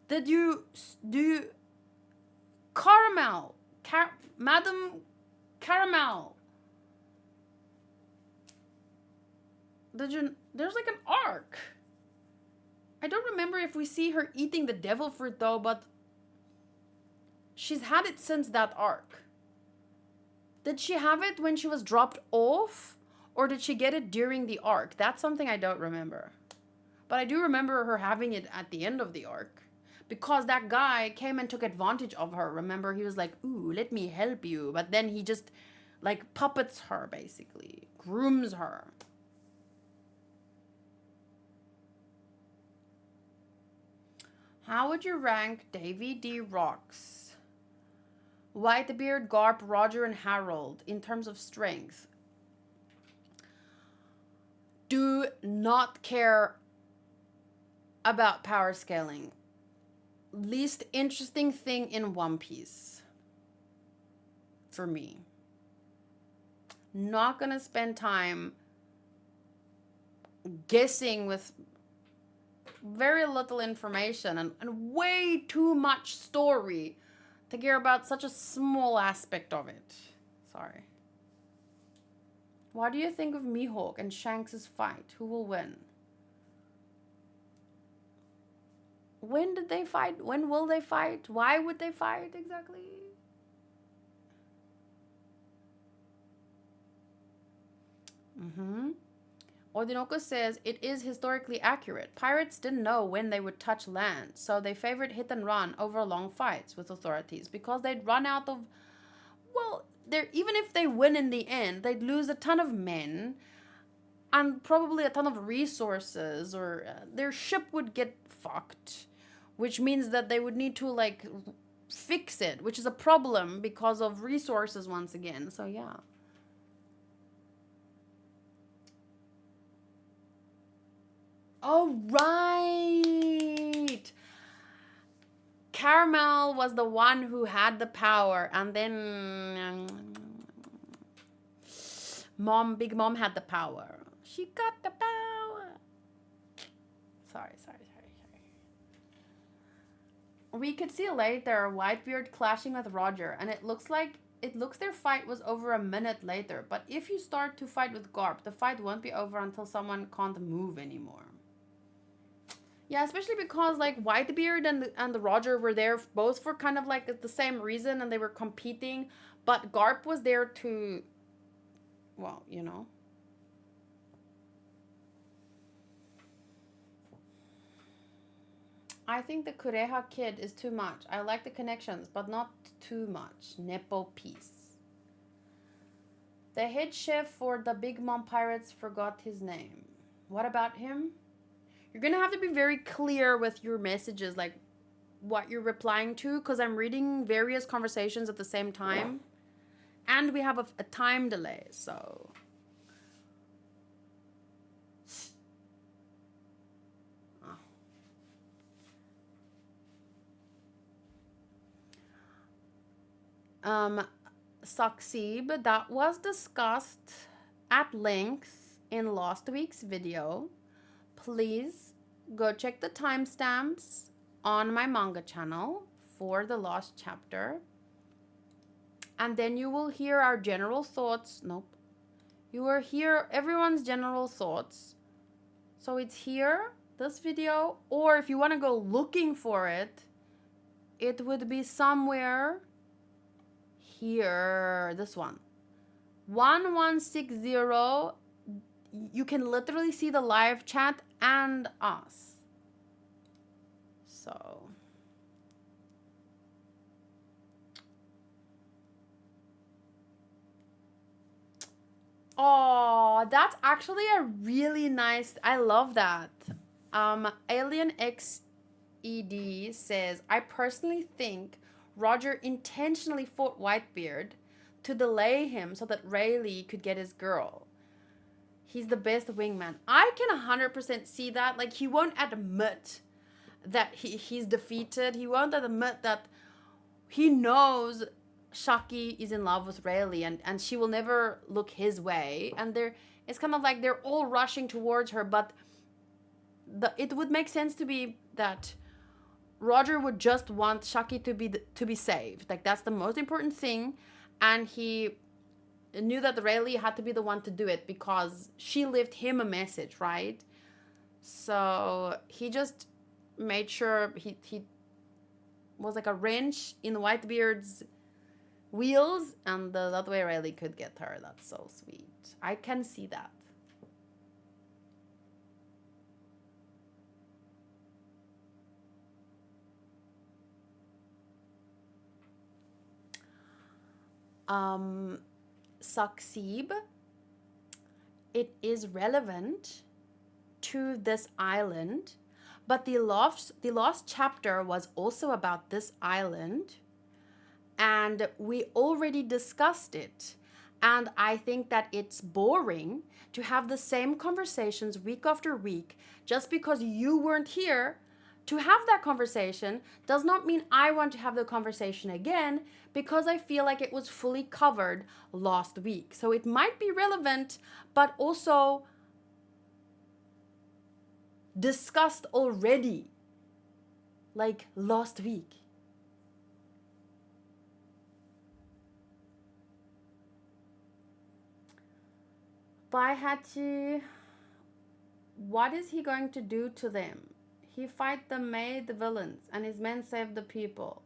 did you do Caramel, Madam Caramel. There's like an arc. I don't remember if we see her eating the devil fruit though, but she's had it since that arc. Did she have it when she was dropped off, or did she get it during the arc? That's something I don't remember. But I do remember her having it at the end of the arc. Because that guy came and took advantage of her. Remember, he was like, ooh, let me help you. But then he just, like, puppets her, basically. Grooms her. How would you rank Davy D. Rocks, Whitebeard, Garp, Roger, and Harold in terms of strength? Do not care about power scaling. Least interesting thing in One Piece for me. Not gonna spend time guessing with very little information and way too much story to care about such a small aspect of it. Sorry. What do you think of Mihawk and Shanks' fight? Who will win? When did they fight? When will they fight? Why would they fight exactly? Ordinoko says it is historically accurate. Pirates didn't know when they would touch land, so they favored hit and run over long fights with authorities because they'd run out of, well, even if they win in the end, they'd lose a ton of men and probably a ton of resources, or their ship would get fucked, which means that they would need to like fix it, which is a problem because of resources once again. So yeah. Oh, right. Caramel was the one who had the power, and then Big Mom had the power. She got the power. Sorry. We could see later Whitebeard clashing with Roger, and it looks their fight was over a minute later. But if you start to fight with Garp, the fight won't be over until someone can't move anymore. Yeah, especially because like Whitebeard and the Roger were there both for kind of like the same reason, and they were competing. But Garp was there to, well, you know. I think the Kureha kid is too much. I like the connections, but not too much. Nepo piece. The head chef for the Big Mom Pirates forgot his name. What about him? You're going to have to be very clear with your messages, like what you're replying to, because I'm reading various conversations at the same time. And we have a time delay, so... Saksib, that was discussed at length in last week's video. Please go check the timestamps on my manga channel for the last chapter. And then you will hear our general thoughts. Nope. You will hear everyone's general thoughts. So it's here, this video. Or if you want to go looking for it, it would be somewhere here. This one. 1160. You can literally see the live chat and us. So... Oh, that's actually a really nice... I love that. Alien XED says, I personally think Roger intentionally fought Whitebeard to delay him so that Rayleigh could get his girl. He's the best wingman. I can 100% see that. Like, he won't admit that he's defeated. He won't admit that he knows Shaki is in love with Rayleigh and she will never look his way. And it's kind of like they're all rushing towards her, but it would make sense to be that Roger would just want Shaki to be saved. Like, that's the most important thing. And he knew that Rayleigh had to be the one to do it because she left him a message, right? So he just made sure he was like a wrench in Whitebeard's wheels, and that way Rayleigh could get her. That's so sweet. I can see that. Saksib, it is relevant to this island, but the lost chapter was also about this island, and we already discussed it. And I think that it's boring to have the same conversations week after week. Just because you weren't here to have that conversation does not mean I want to have the conversation again, because I feel like it was fully covered last week. So it might be relevant, but also discussed already, like last week. Baihachi, what is he going to do to them? He fight the maid, the villains, and his men save the people.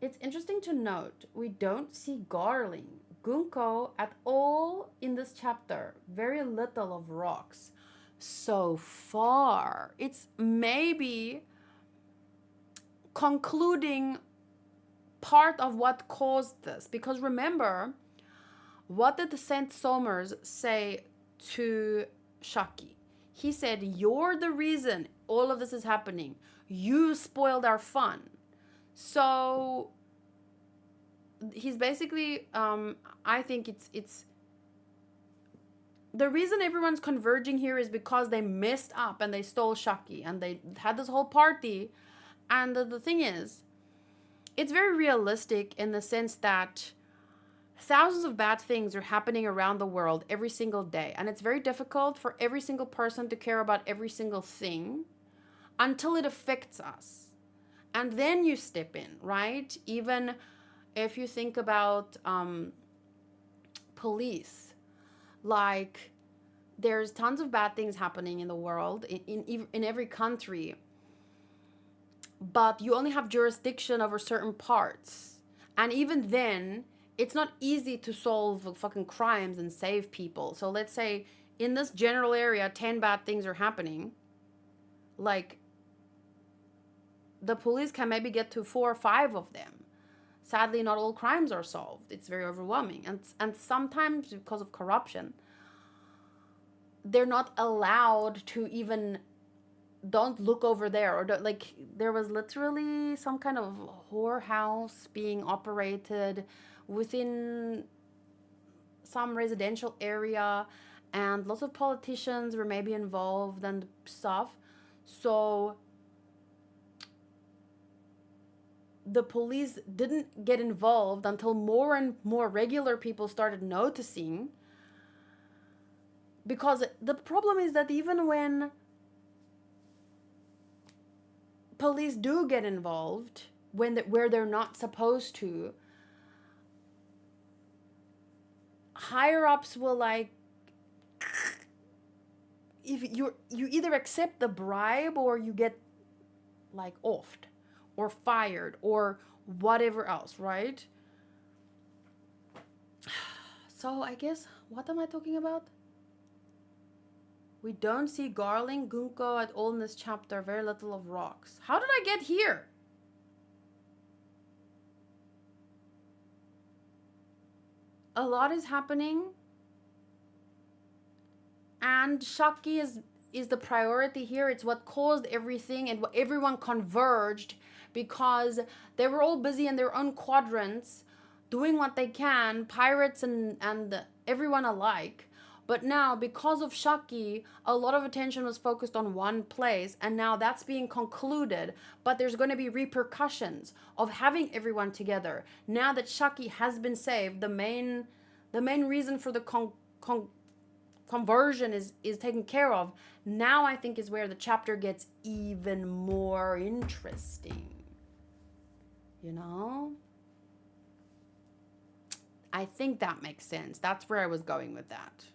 It's interesting to note, we don't see Garling, Gunko at all in this chapter. Very little of rocks. So far, it's maybe concluding part of what caused this. Because remember, what did the Saint Somers say to Shaki? He said, you're the reason all of this is happening. You spoiled our fun. So he's basically, I think it's the reason everyone's converging here is because they messed up and they stole Shaki and they had this whole party. And the thing is, it's very realistic in the sense that thousands of bad things are happening around the world every single day. And it's very difficult for every single person to care about every single thing until it affects us. And then you step in, right? Even if you think about police, like there's tons of bad things happening in the world, in every country, but you only have jurisdiction over certain parts. And even then, it's not easy to solve fucking crimes and save people. So let's say in this general area, 10 bad things are happening. Like, the police can maybe get to 4 or 5 of them. Sadly, not all crimes are solved. It's very overwhelming. And sometimes because of corruption, they're not allowed to even, don't look over there. Or like, there was literally some kind of whorehouse being operated within some residential area, and lots of politicians were maybe involved and stuff. So the police didn't get involved until more and more regular people started noticing. Because the problem is that even when police do get involved, where they're not supposed to, higher ups will like, if you either accept the bribe or you get like offed or fired or whatever else, right? So I guess, what am I talking about? We don't see Garling, Gunko at all in this chapter. Very little of rocks. How did I get here? A lot is happening. And Shaki is the priority here. It's what caused everything, and everyone converged because they were all busy in their own quadrants doing what they can, pirates and everyone alike. But now, because of Shaki, a lot of attention was focused on one place, and now that's being concluded. But there's going to be repercussions of having everyone together. Now that Shaki has been saved, the main reason for the conversion is taken care of. Now I think is where the chapter gets even more interesting. You know? I think that makes sense. That's where I was going with that.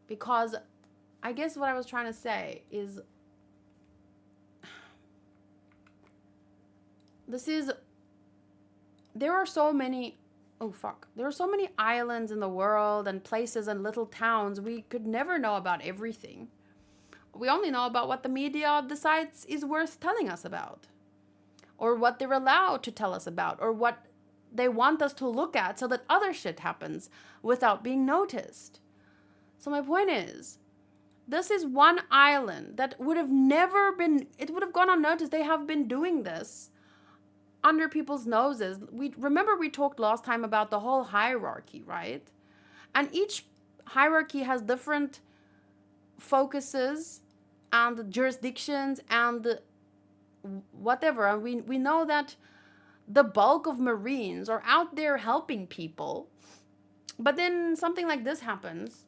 Because I guess what I was trying to say is there are so many, there are so many islands in the world and places and little towns. We could never know about everything. We only know about what the media decides is worth telling us about, or what they're allowed to tell us about, or what they want us to look at so that other shit happens without being noticed. So my point is, this is one island that would have never been, it would have gone unnoticed. They have been doing this under people's noses. We talked last time about the whole hierarchy, right? And each hierarchy has different focuses and jurisdictions and whatever. And we know that the bulk of Marines are out there helping people. But then something like this happens.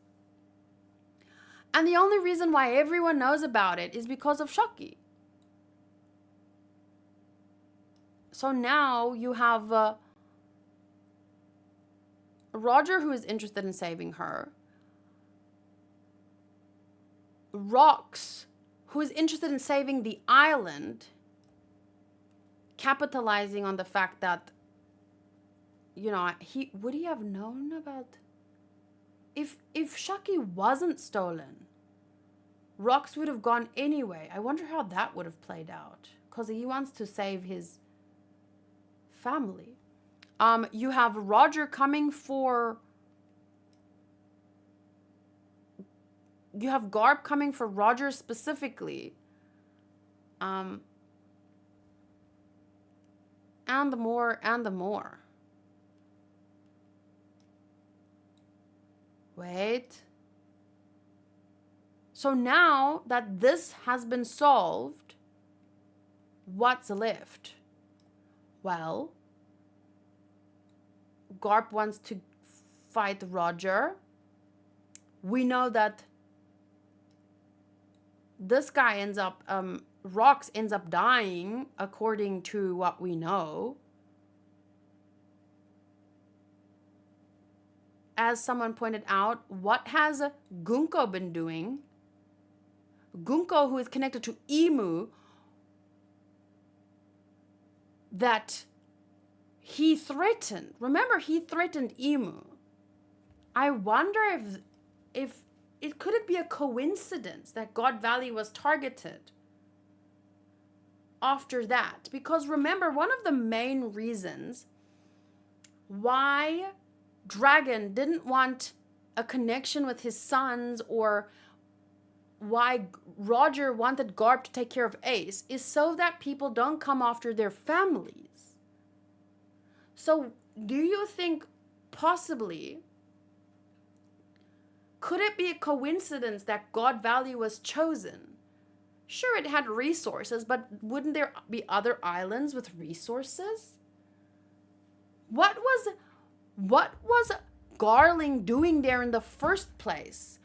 And the only reason why everyone knows about it is because of Shaki. So now you have Roger, who is interested in saving her. Rox, who is interested in saving the island, capitalizing on the fact that, you know, would he have known about... If Shaki wasn't stolen, Rox would have gone anyway. I wonder how that would have played out, because he wants to save his family. You have Roger coming for... You have Garp coming for Roger specifically. And more and more. Wait. So now that this has been solved, what's left? Well, Garp wants to fight Roger. We know that this guy ends up, Rox ends up dying, according to what we know. As someone pointed out, what has Gunko been doing? Gunko, who is connected to Emu, that he threatened. Remember, he threatened Emu. I wonder if could it be a coincidence that God Valley was targeted after that? Because remember, one of the main reasons why Dragon didn't want a connection with his sons, or why Roger wanted Garp to take care of Ace, is so that people don't come after their families. So do you think possibly, could it be a coincidence that God Valley was chosen? Sure, it had resources, but wouldn't there be other islands with resources? What was Garling doing there in the first place,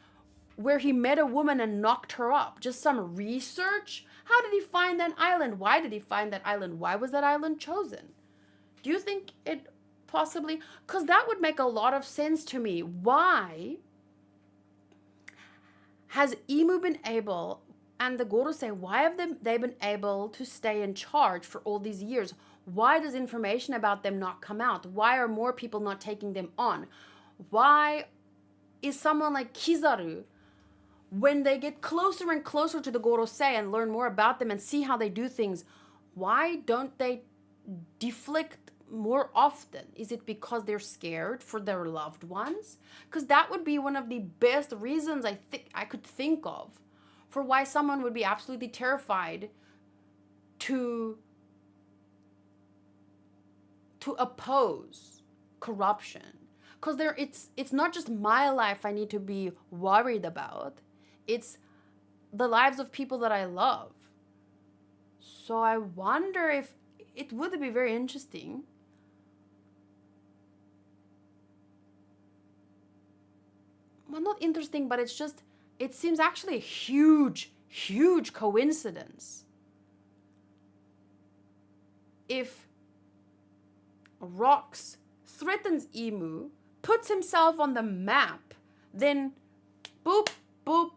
where he met a woman and knocked her up? Just some research? How did he find that island? Why did he find that island? Why was that island chosen? Do you think it possibly... Because that would make a lot of sense to me. Why has Emu been able, and the Gorosei, why have they been able to stay in charge for all these years? Why does information about them not come out? Why are more people not taking them on? Why is someone like Kizaru, when they get closer and closer to the Gorosei and learn more about them and see how they do things, why don't they deflect more often? Is it because they're scared for their loved ones? Because that would be one of the best reasons I could think of for why someone would be absolutely terrified to oppose corruption. Because it's not just my life I need to be worried about. It's the lives of people that I love. So I wonder if it would be very interesting. Well, not interesting, but it seems actually a huge, huge coincidence if Rox threatens Emu, puts himself on the map, then boop, boop,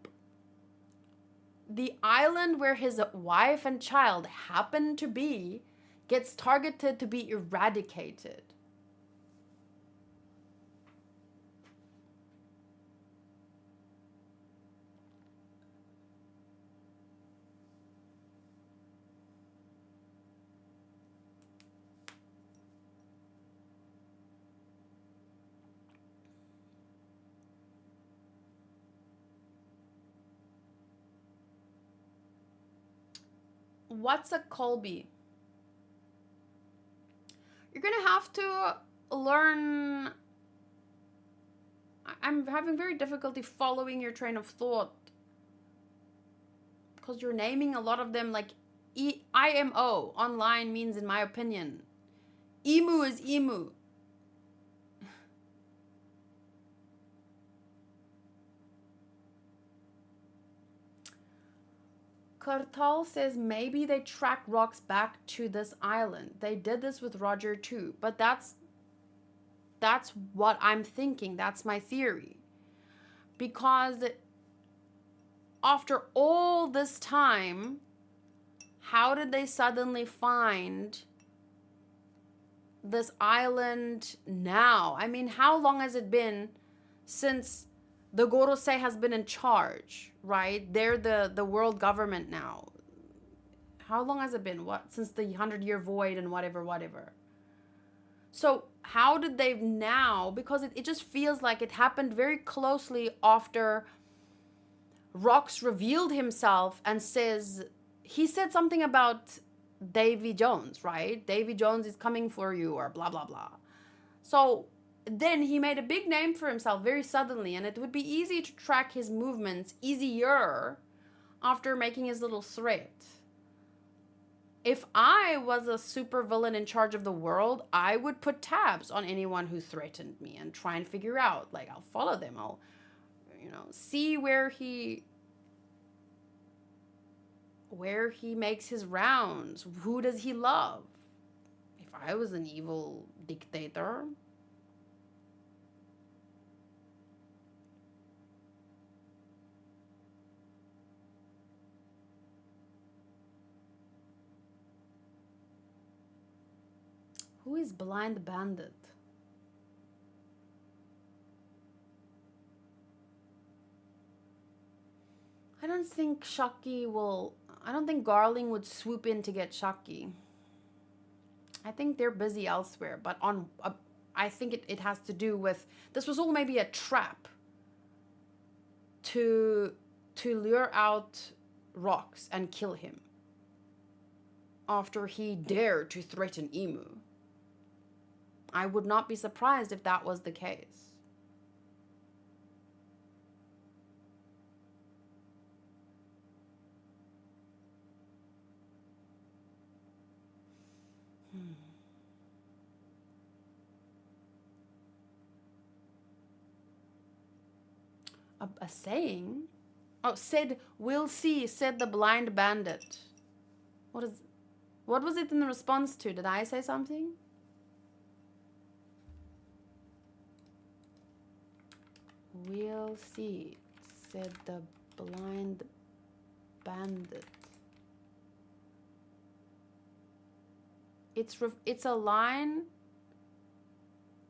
the island where his wife and child happen to be gets targeted to be eradicated. What's a Colby? You're gonna have to learn. I'm having very difficulty following your train of thought because you're naming a lot of them like IMO online means, in my opinion. Emu is emu. Kartal says maybe they track rocks back to this island. They did this with Roger too, but that's what I'm thinking. That's my theory. Because after all this time, how did they suddenly find this island now? I mean, how long has it been since the Gorosei has been in charge, right? They're the world government now. How long has it been? What? Since the 100-year void and whatever. So how did they now, because it just feels like it happened very closely after Rox revealed himself and he said something about Davy Jones, right? Davy Jones is coming for you or blah, blah, blah. So then he made a big name for himself very suddenly, and it would be easy to track his movements easier after making his little threat. If I was a super villain in charge of the world, I would put tabs on anyone who threatened me and try and figure out, like, I'll follow them. I'll, see where he makes his rounds. Who does he love? If I was an evil dictator. Who is Blind Bandit? I don't think Garling would swoop in to get Shaki. I think they're busy elsewhere, but I think it has to do with, this was all maybe a trap to lure out Rox and kill him after he dared to threaten Emu. I would not be surprised if that was the case. A saying? Oh, said, we'll see, said the Blind Bandit. What was it in response to? Did I say something? We'll see, said the Blind Bandit. It's a line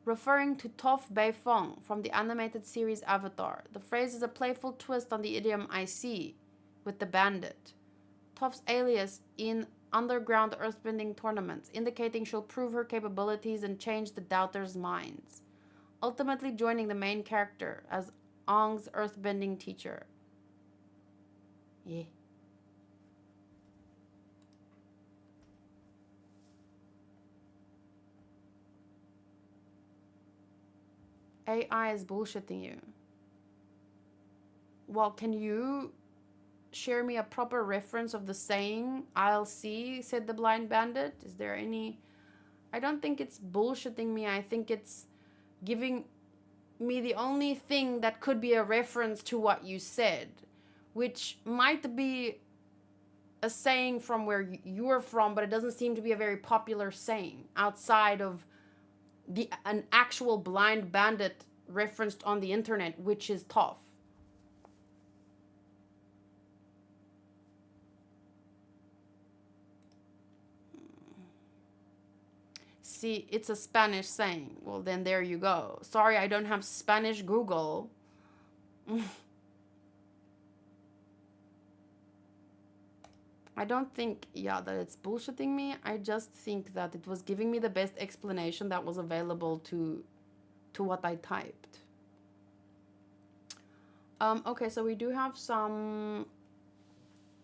referring to Toph Beifong from the animated series Avatar. The phrase is a playful twist on the idiom I see with the bandit. Toph's alias in underground earthbending tournaments, indicating she'll prove her capabilities and change the doubters' minds, ultimately joining the main character as Aang's earthbending teacher. Yeah. AI is bullshitting you. Well, can you share me a proper reference of the saying, I'll see, said the Blind Bandit? Is there any... I don't think it's bullshitting me. I think it's giving me the only thing that could be a reference to what you said, which might be a saying from where you're from, but it doesn't seem to be a very popular saying outside of an actual blind bandit referenced on the internet, which is tough. See, it's a Spanish saying. Well, then there you go. Sorry, I don't have Spanish Google. I don't think, yeah, that it's bullshitting me. I just think that it was giving me the best explanation that was available to what I typed. Okay, so we do have some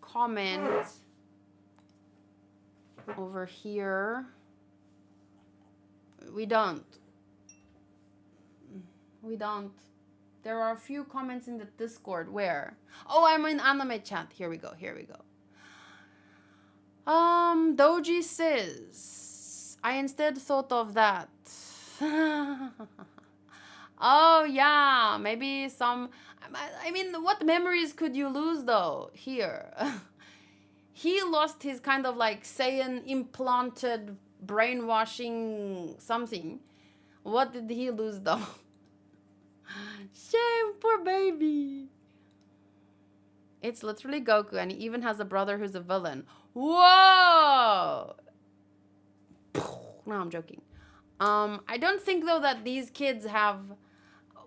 comments over here. We don't. There are a few comments in the Discord. Where? Oh, I'm in Animaechan. Here we go. Doji says, I instead thought of that. Oh, yeah. Maybe some... I mean, what memories could you lose, though, here? He lost his kind of like Saiyan implanted brainwashing something. What did he lose, though? Shame, poor baby. It's literally Goku, and he even has a brother who's a villain. Whoa! No, I'm joking. I don't think, though, that these kids have...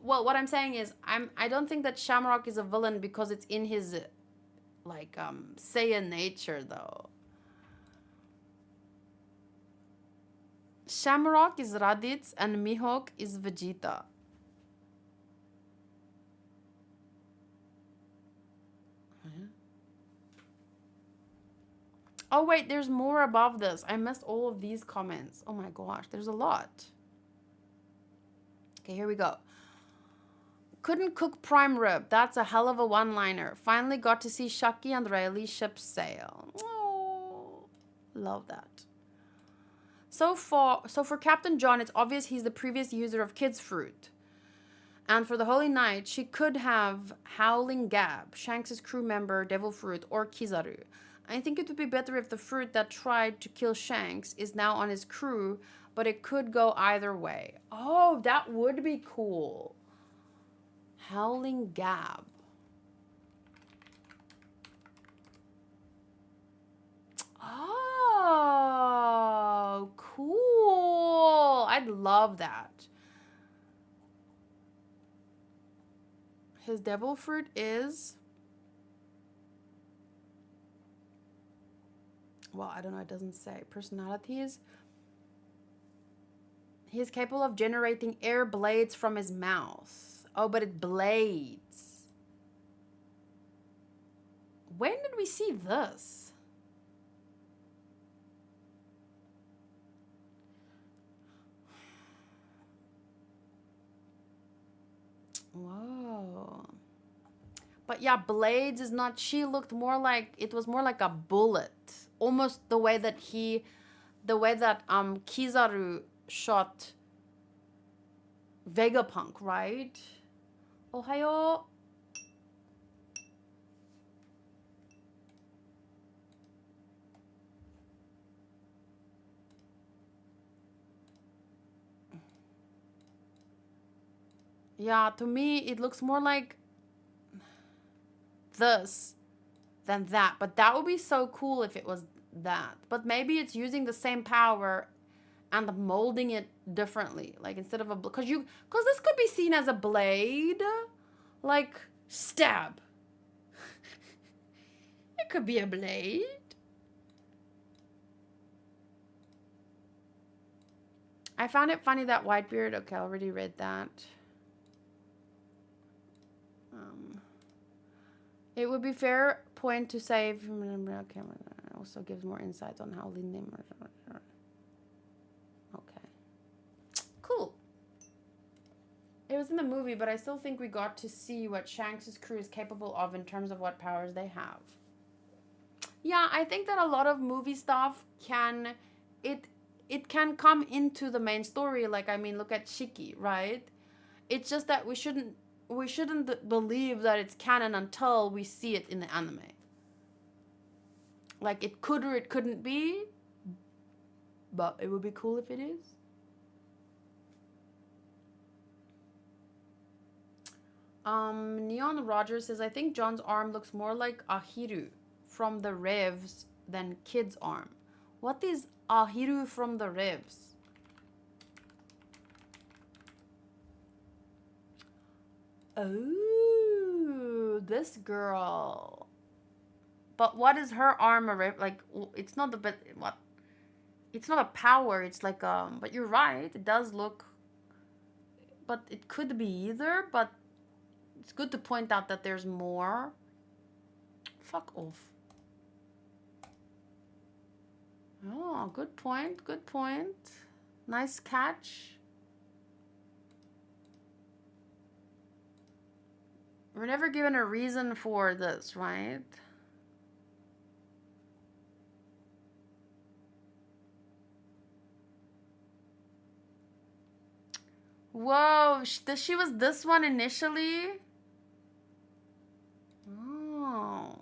Well, what I'm saying is, I don't think that Shamrock is a villain because it's in his, like, Saiyan nature, though. Shamrock is Raditz, and Mihawk is Vegeta. Oh, wait, there's more above this. I missed all of these comments. Oh my gosh, there's a lot. Okay, here we go. Couldn't cook prime rib. That's a hell of a one-liner. Finally got to see Shaki and Rayleigh's ship sail. Oh, love that. So for Captain John, it's obvious he's the previous user of Kid's Fruit. And for the Holy Knight, she could have Howling Gab, Shanks' crew member, Devil Fruit, or Kizaru. I think it would be better if the fruit that tried to kill Shanks is now on his crew, but it could go either way. Oh, that would be cool. Howling Gab. Oh, cool. I'd love that. His devil fruit is... Well, I don't know. It doesn't say. Personalities. He is capable of generating air blades from his mouth. Oh, but it blades. When did we see this? Whoa. But yeah, blades is not... She looked more like... It was more like a bullet. Almost the way that Kizaru shot Vegapunk, right? Ohayo. Yeah, to me, it looks more like this than that. But that would be so cool if it was that. But maybe it's using the same power and molding it differently. Like instead of a... Because this could be seen as a blade. Like, stab. It could be a blade. I found it funny that Whitebeard... Okay, I already read that. It would be fair point to say... Okay, also gives more insights on how Lin name... Okay. Cool. It was in the movie, but I still think we got to see what Shanks' crew is capable of in terms of what powers they have. Yeah, I think that a lot of movie stuff can... It can come into the main story. Like, I mean, look at Shiki, right? It's just that we shouldn't believe that it's canon until we see it in the anime. Like, it could or it couldn't be, but it would be cool if it is. Neon Rogers says, I think John's arm looks more like Ahiru from the Revs than Kid's arm. What is Ahiru from the Revs? Oh, this girl. But what is her arm? Like, it's not the, but what? It's not a power. It's like, but you're right. It does look, but it could be either, but it's good to point out that there's more. Fuck off. Oh, good point. Good point. Nice catch. We're never given a reason for this, right? Whoa, she was this one initially? Oh.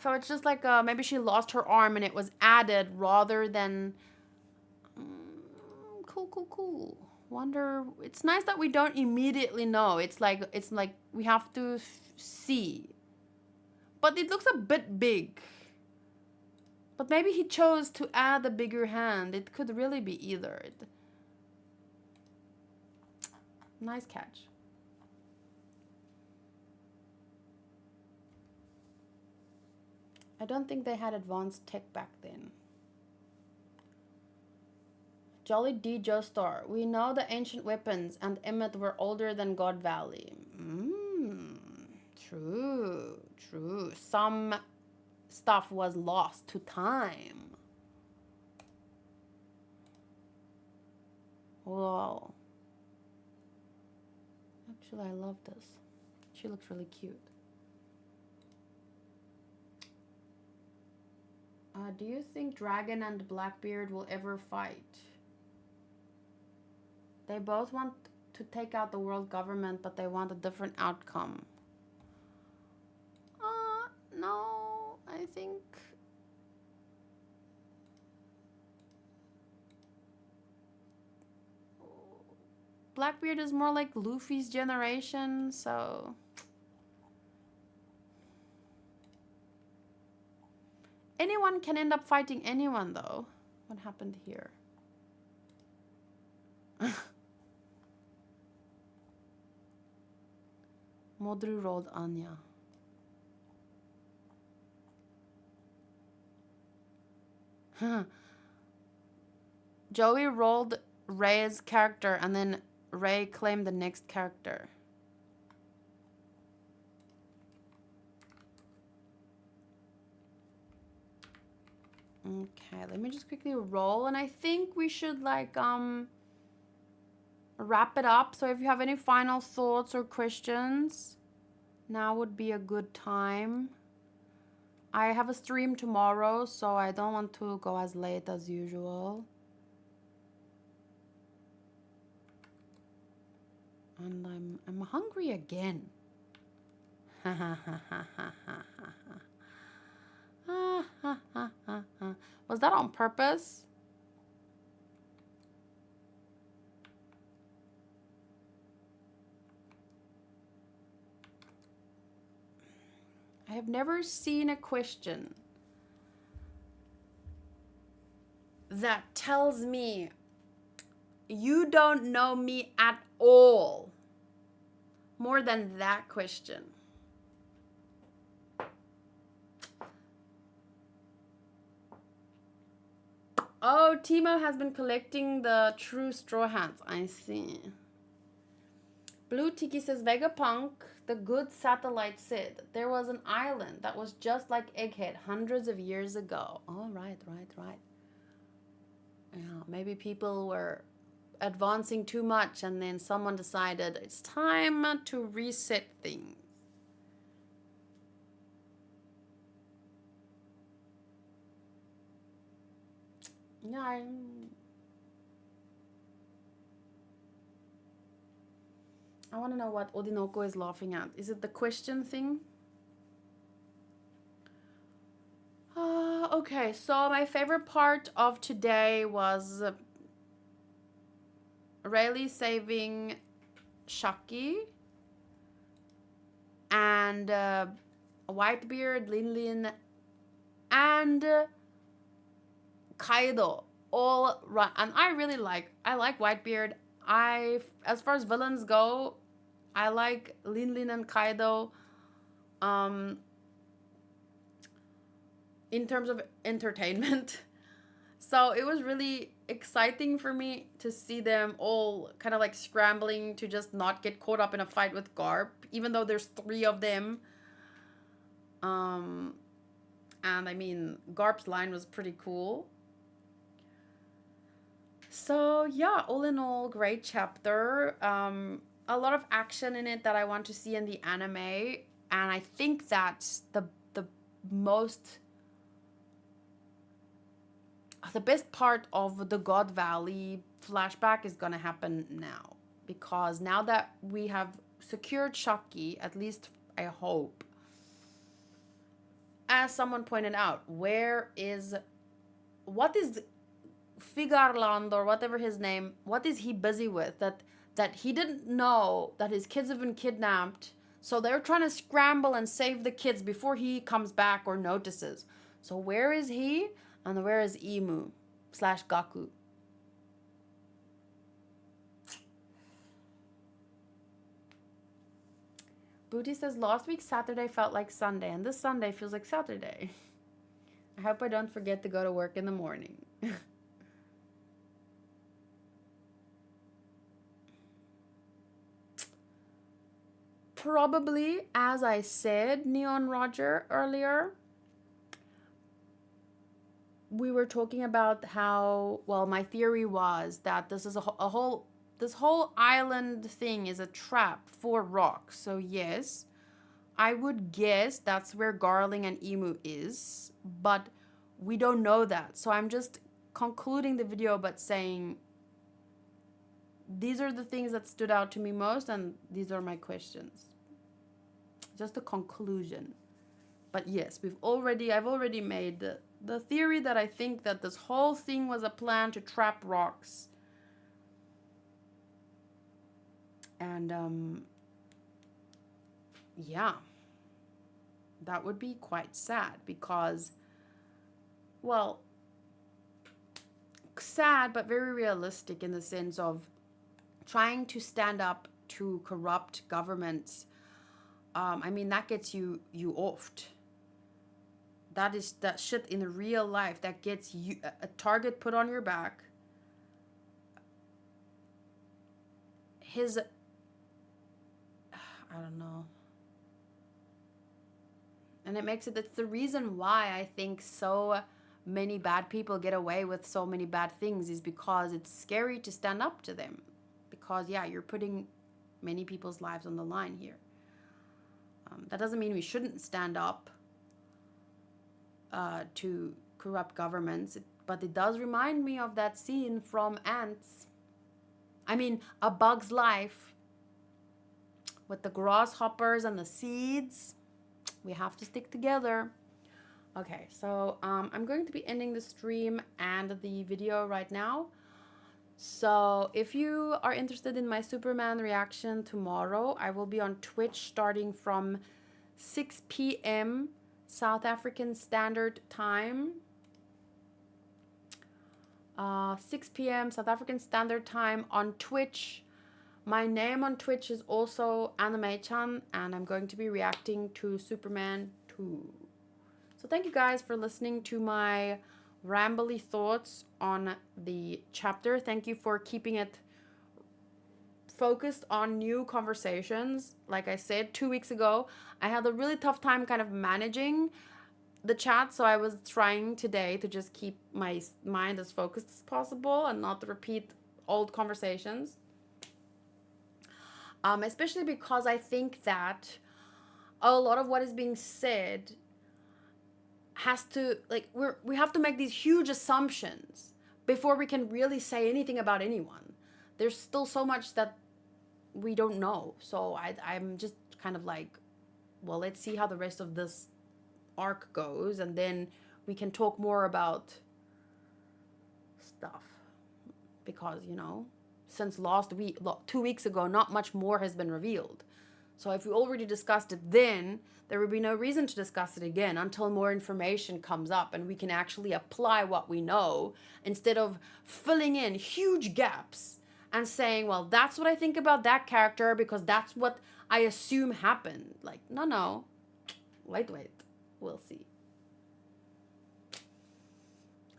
So it's just like maybe she lost her arm and it was added rather than... Cool. Wonder... It's nice that we don't immediately know. It's like we have to see. But it looks a bit big. But maybe he chose to add a bigger hand. It could really be either. Nice catch. I don't think they had advanced tech back then. Jolly D. Joestar. We know the ancient weapons and Emmet were older than God Valley. True. Some stuff was lost to time. Whoa. Actually, I love this. She looks really cute. Do you think Dragon and Blackbeard will ever fight? They both want to take out the world government, but they want a different outcome. No, I think... Blackbeard is more like Luffy's generation, so... Anyone can end up fighting anyone, though. What happened here? Modru rolled Anya. Joey rolled Ray's character, and then Ray claimed the next character. Okay, let me just quickly roll, and I think we should like wrap it up. So if you have any final thoughts or questions, now would be a good time. I have a stream tomorrow, so I don't want to go as late as usual. And I'm hungry again. Was that on purpose? I have never seen a question that tells me you don't know me at all more than that question. Oh, Timo has been collecting the true straw hats. I see. Blue Tiki says, Vegapunk, the good satellite said, there was an island that was just like Egghead hundreds of years ago. Oh, right. Yeah, maybe people were advancing too much and then someone decided it's time to reset things. Yeah, I want to know what Odinoko is laughing at. Is it the question thing? Okay, so my favorite part of today was Rayleigh saving Shaki and Whitebeard, Lin, and Kaido all run. And I like Whitebeard. As far as villains go, I like Lin and Kaido. In terms of entertainment. So it was really exciting for me to see them all kind of like scrambling to just not get caught up in a fight with Garp, even though there's 3 of them. And I mean, Garp's line was pretty cool. So yeah, all in all, great chapter. A lot of action in it that I want to see in the anime, and I think that the most the best part of the God Valley flashback is gonna happen now, because now that we have secured Shaki, at least I hope. As someone pointed out, what is Figarland or whatever his name? What is he busy with that he didn't know that his kids have been kidnapped? So they're trying to scramble and save the kids before he comes back or notices. So where is he? And where is Imu / Gaku? Booty says last week Saturday felt like Sunday, and this Sunday feels like Saturday. I hope I don't forget to go to work in the morning. Probably, as I said, Neon Roger, earlier, we were talking about how, well, my theory was that this is this whole island thing is a trap for Rock. So yes, I would guess that's where Garling and Emu is, but we don't know that. So I'm just concluding the video but saying these are the things that stood out to me most, and these are my questions. Just a conclusion. But yes, I've already made the theory that I think that this whole thing was a plan to trap Rocks. And yeah, that would be quite sad because, well, sad but very realistic in the sense of trying to stand up to corrupt governments. I mean, that gets you offed. That is that shit in the real life that gets you a target put on your back. I don't know. And it's the reason why I think so many bad people get away with so many bad things, is because it's scary to stand up to them. Because, yeah, you're putting many people's lives on the line here. That doesn't mean we shouldn't stand up to corrupt governments, but it does remind me of that scene from Ants. I mean, A Bug's Life, with the grasshoppers and the seeds. We have to stick together. Okay, so I'm going to be ending the stream and the video right now. So if you are interested in my Superman reaction tomorrow, I will be on Twitch starting from 6 p.m. South African Standard Time. 6 p.m. South African Standard Time on Twitch. My name on Twitch is also Animaechan, and I'm going to be reacting to Superman 2. So thank you guys for listening to my rambly thoughts on the chapter. Thank you for keeping it focused on new conversations. Like I said, 2 weeks ago, I had a really tough time kind of managing the chat, so I was trying today to just keep my mind as focused as possible and not repeat old conversations. Especially because I think that a lot of what is being said has to, like, we have to make these huge assumptions before we can really say anything about anyone. There's still so much that we don't know. So I'm just kind of like, well, let's see how the rest of this arc goes, and then we can talk more about stuff. Because, since last week, 2 weeks ago, not much more has been revealed. So if we already discussed it then, there would be no reason to discuss it again until more information comes up and we can actually apply what we know, instead of filling in huge gaps and saying, well, that's what I think about that character because that's what I assume happened. Like, no. Wait. We'll see.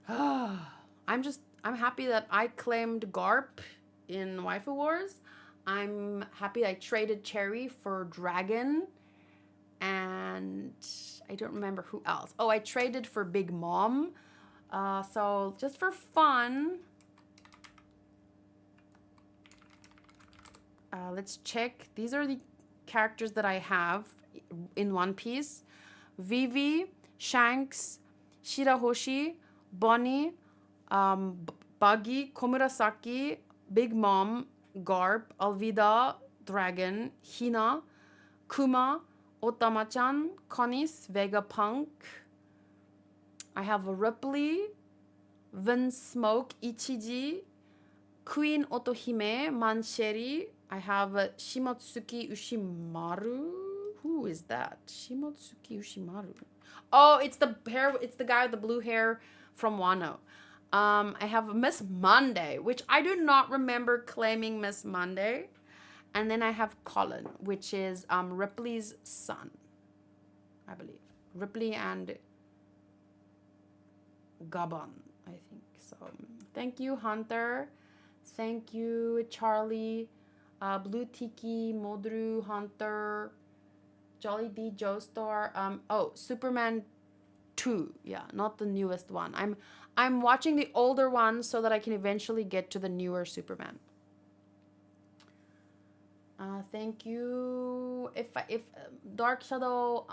I'm happy that I claimed Garp in Waifu Wars. I'm happy I traded Cherry for Dragon. And I don't remember who else. Oh, I traded for Big Mom. So just for fun, let's check. These are the characters that I have in One Piece. Vivi, Shanks, Shirahoshi, Bonnie, Buggy, Komurasaki, Big Mom, Garp, Alvida, Dragon, Hina, Kuma, Otama-chan, Connis, Vegapunk. I have Ripley, Vinsmoke, Ichiji, Queen Otohime, Mancheri. I have Shimotsuki Ushimaru. Who is that? Shimotsuki Ushimaru. Oh, it's the guy with the blue hair from Wano. I have Miss Monday, which I do not remember claiming Miss Monday. And then I have Colin, which is Ripley's son, I believe. Ripley and Gabon, I think. So thank you, Hunter. Thank you, Charlie, Blue Tiki, Modru, Hunter, Jolly B, Joestar. Superman 2. Yeah, not the newest one. I'm watching the older one so that I can eventually get to the newer Superman. Thank you. If Dark Shadow,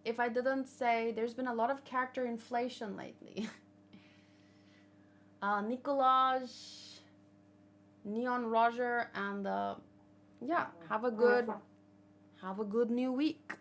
if I didn't say, there's been a lot of character inflation lately. Nicolaj, Neon Roger, and yeah, have a good new week.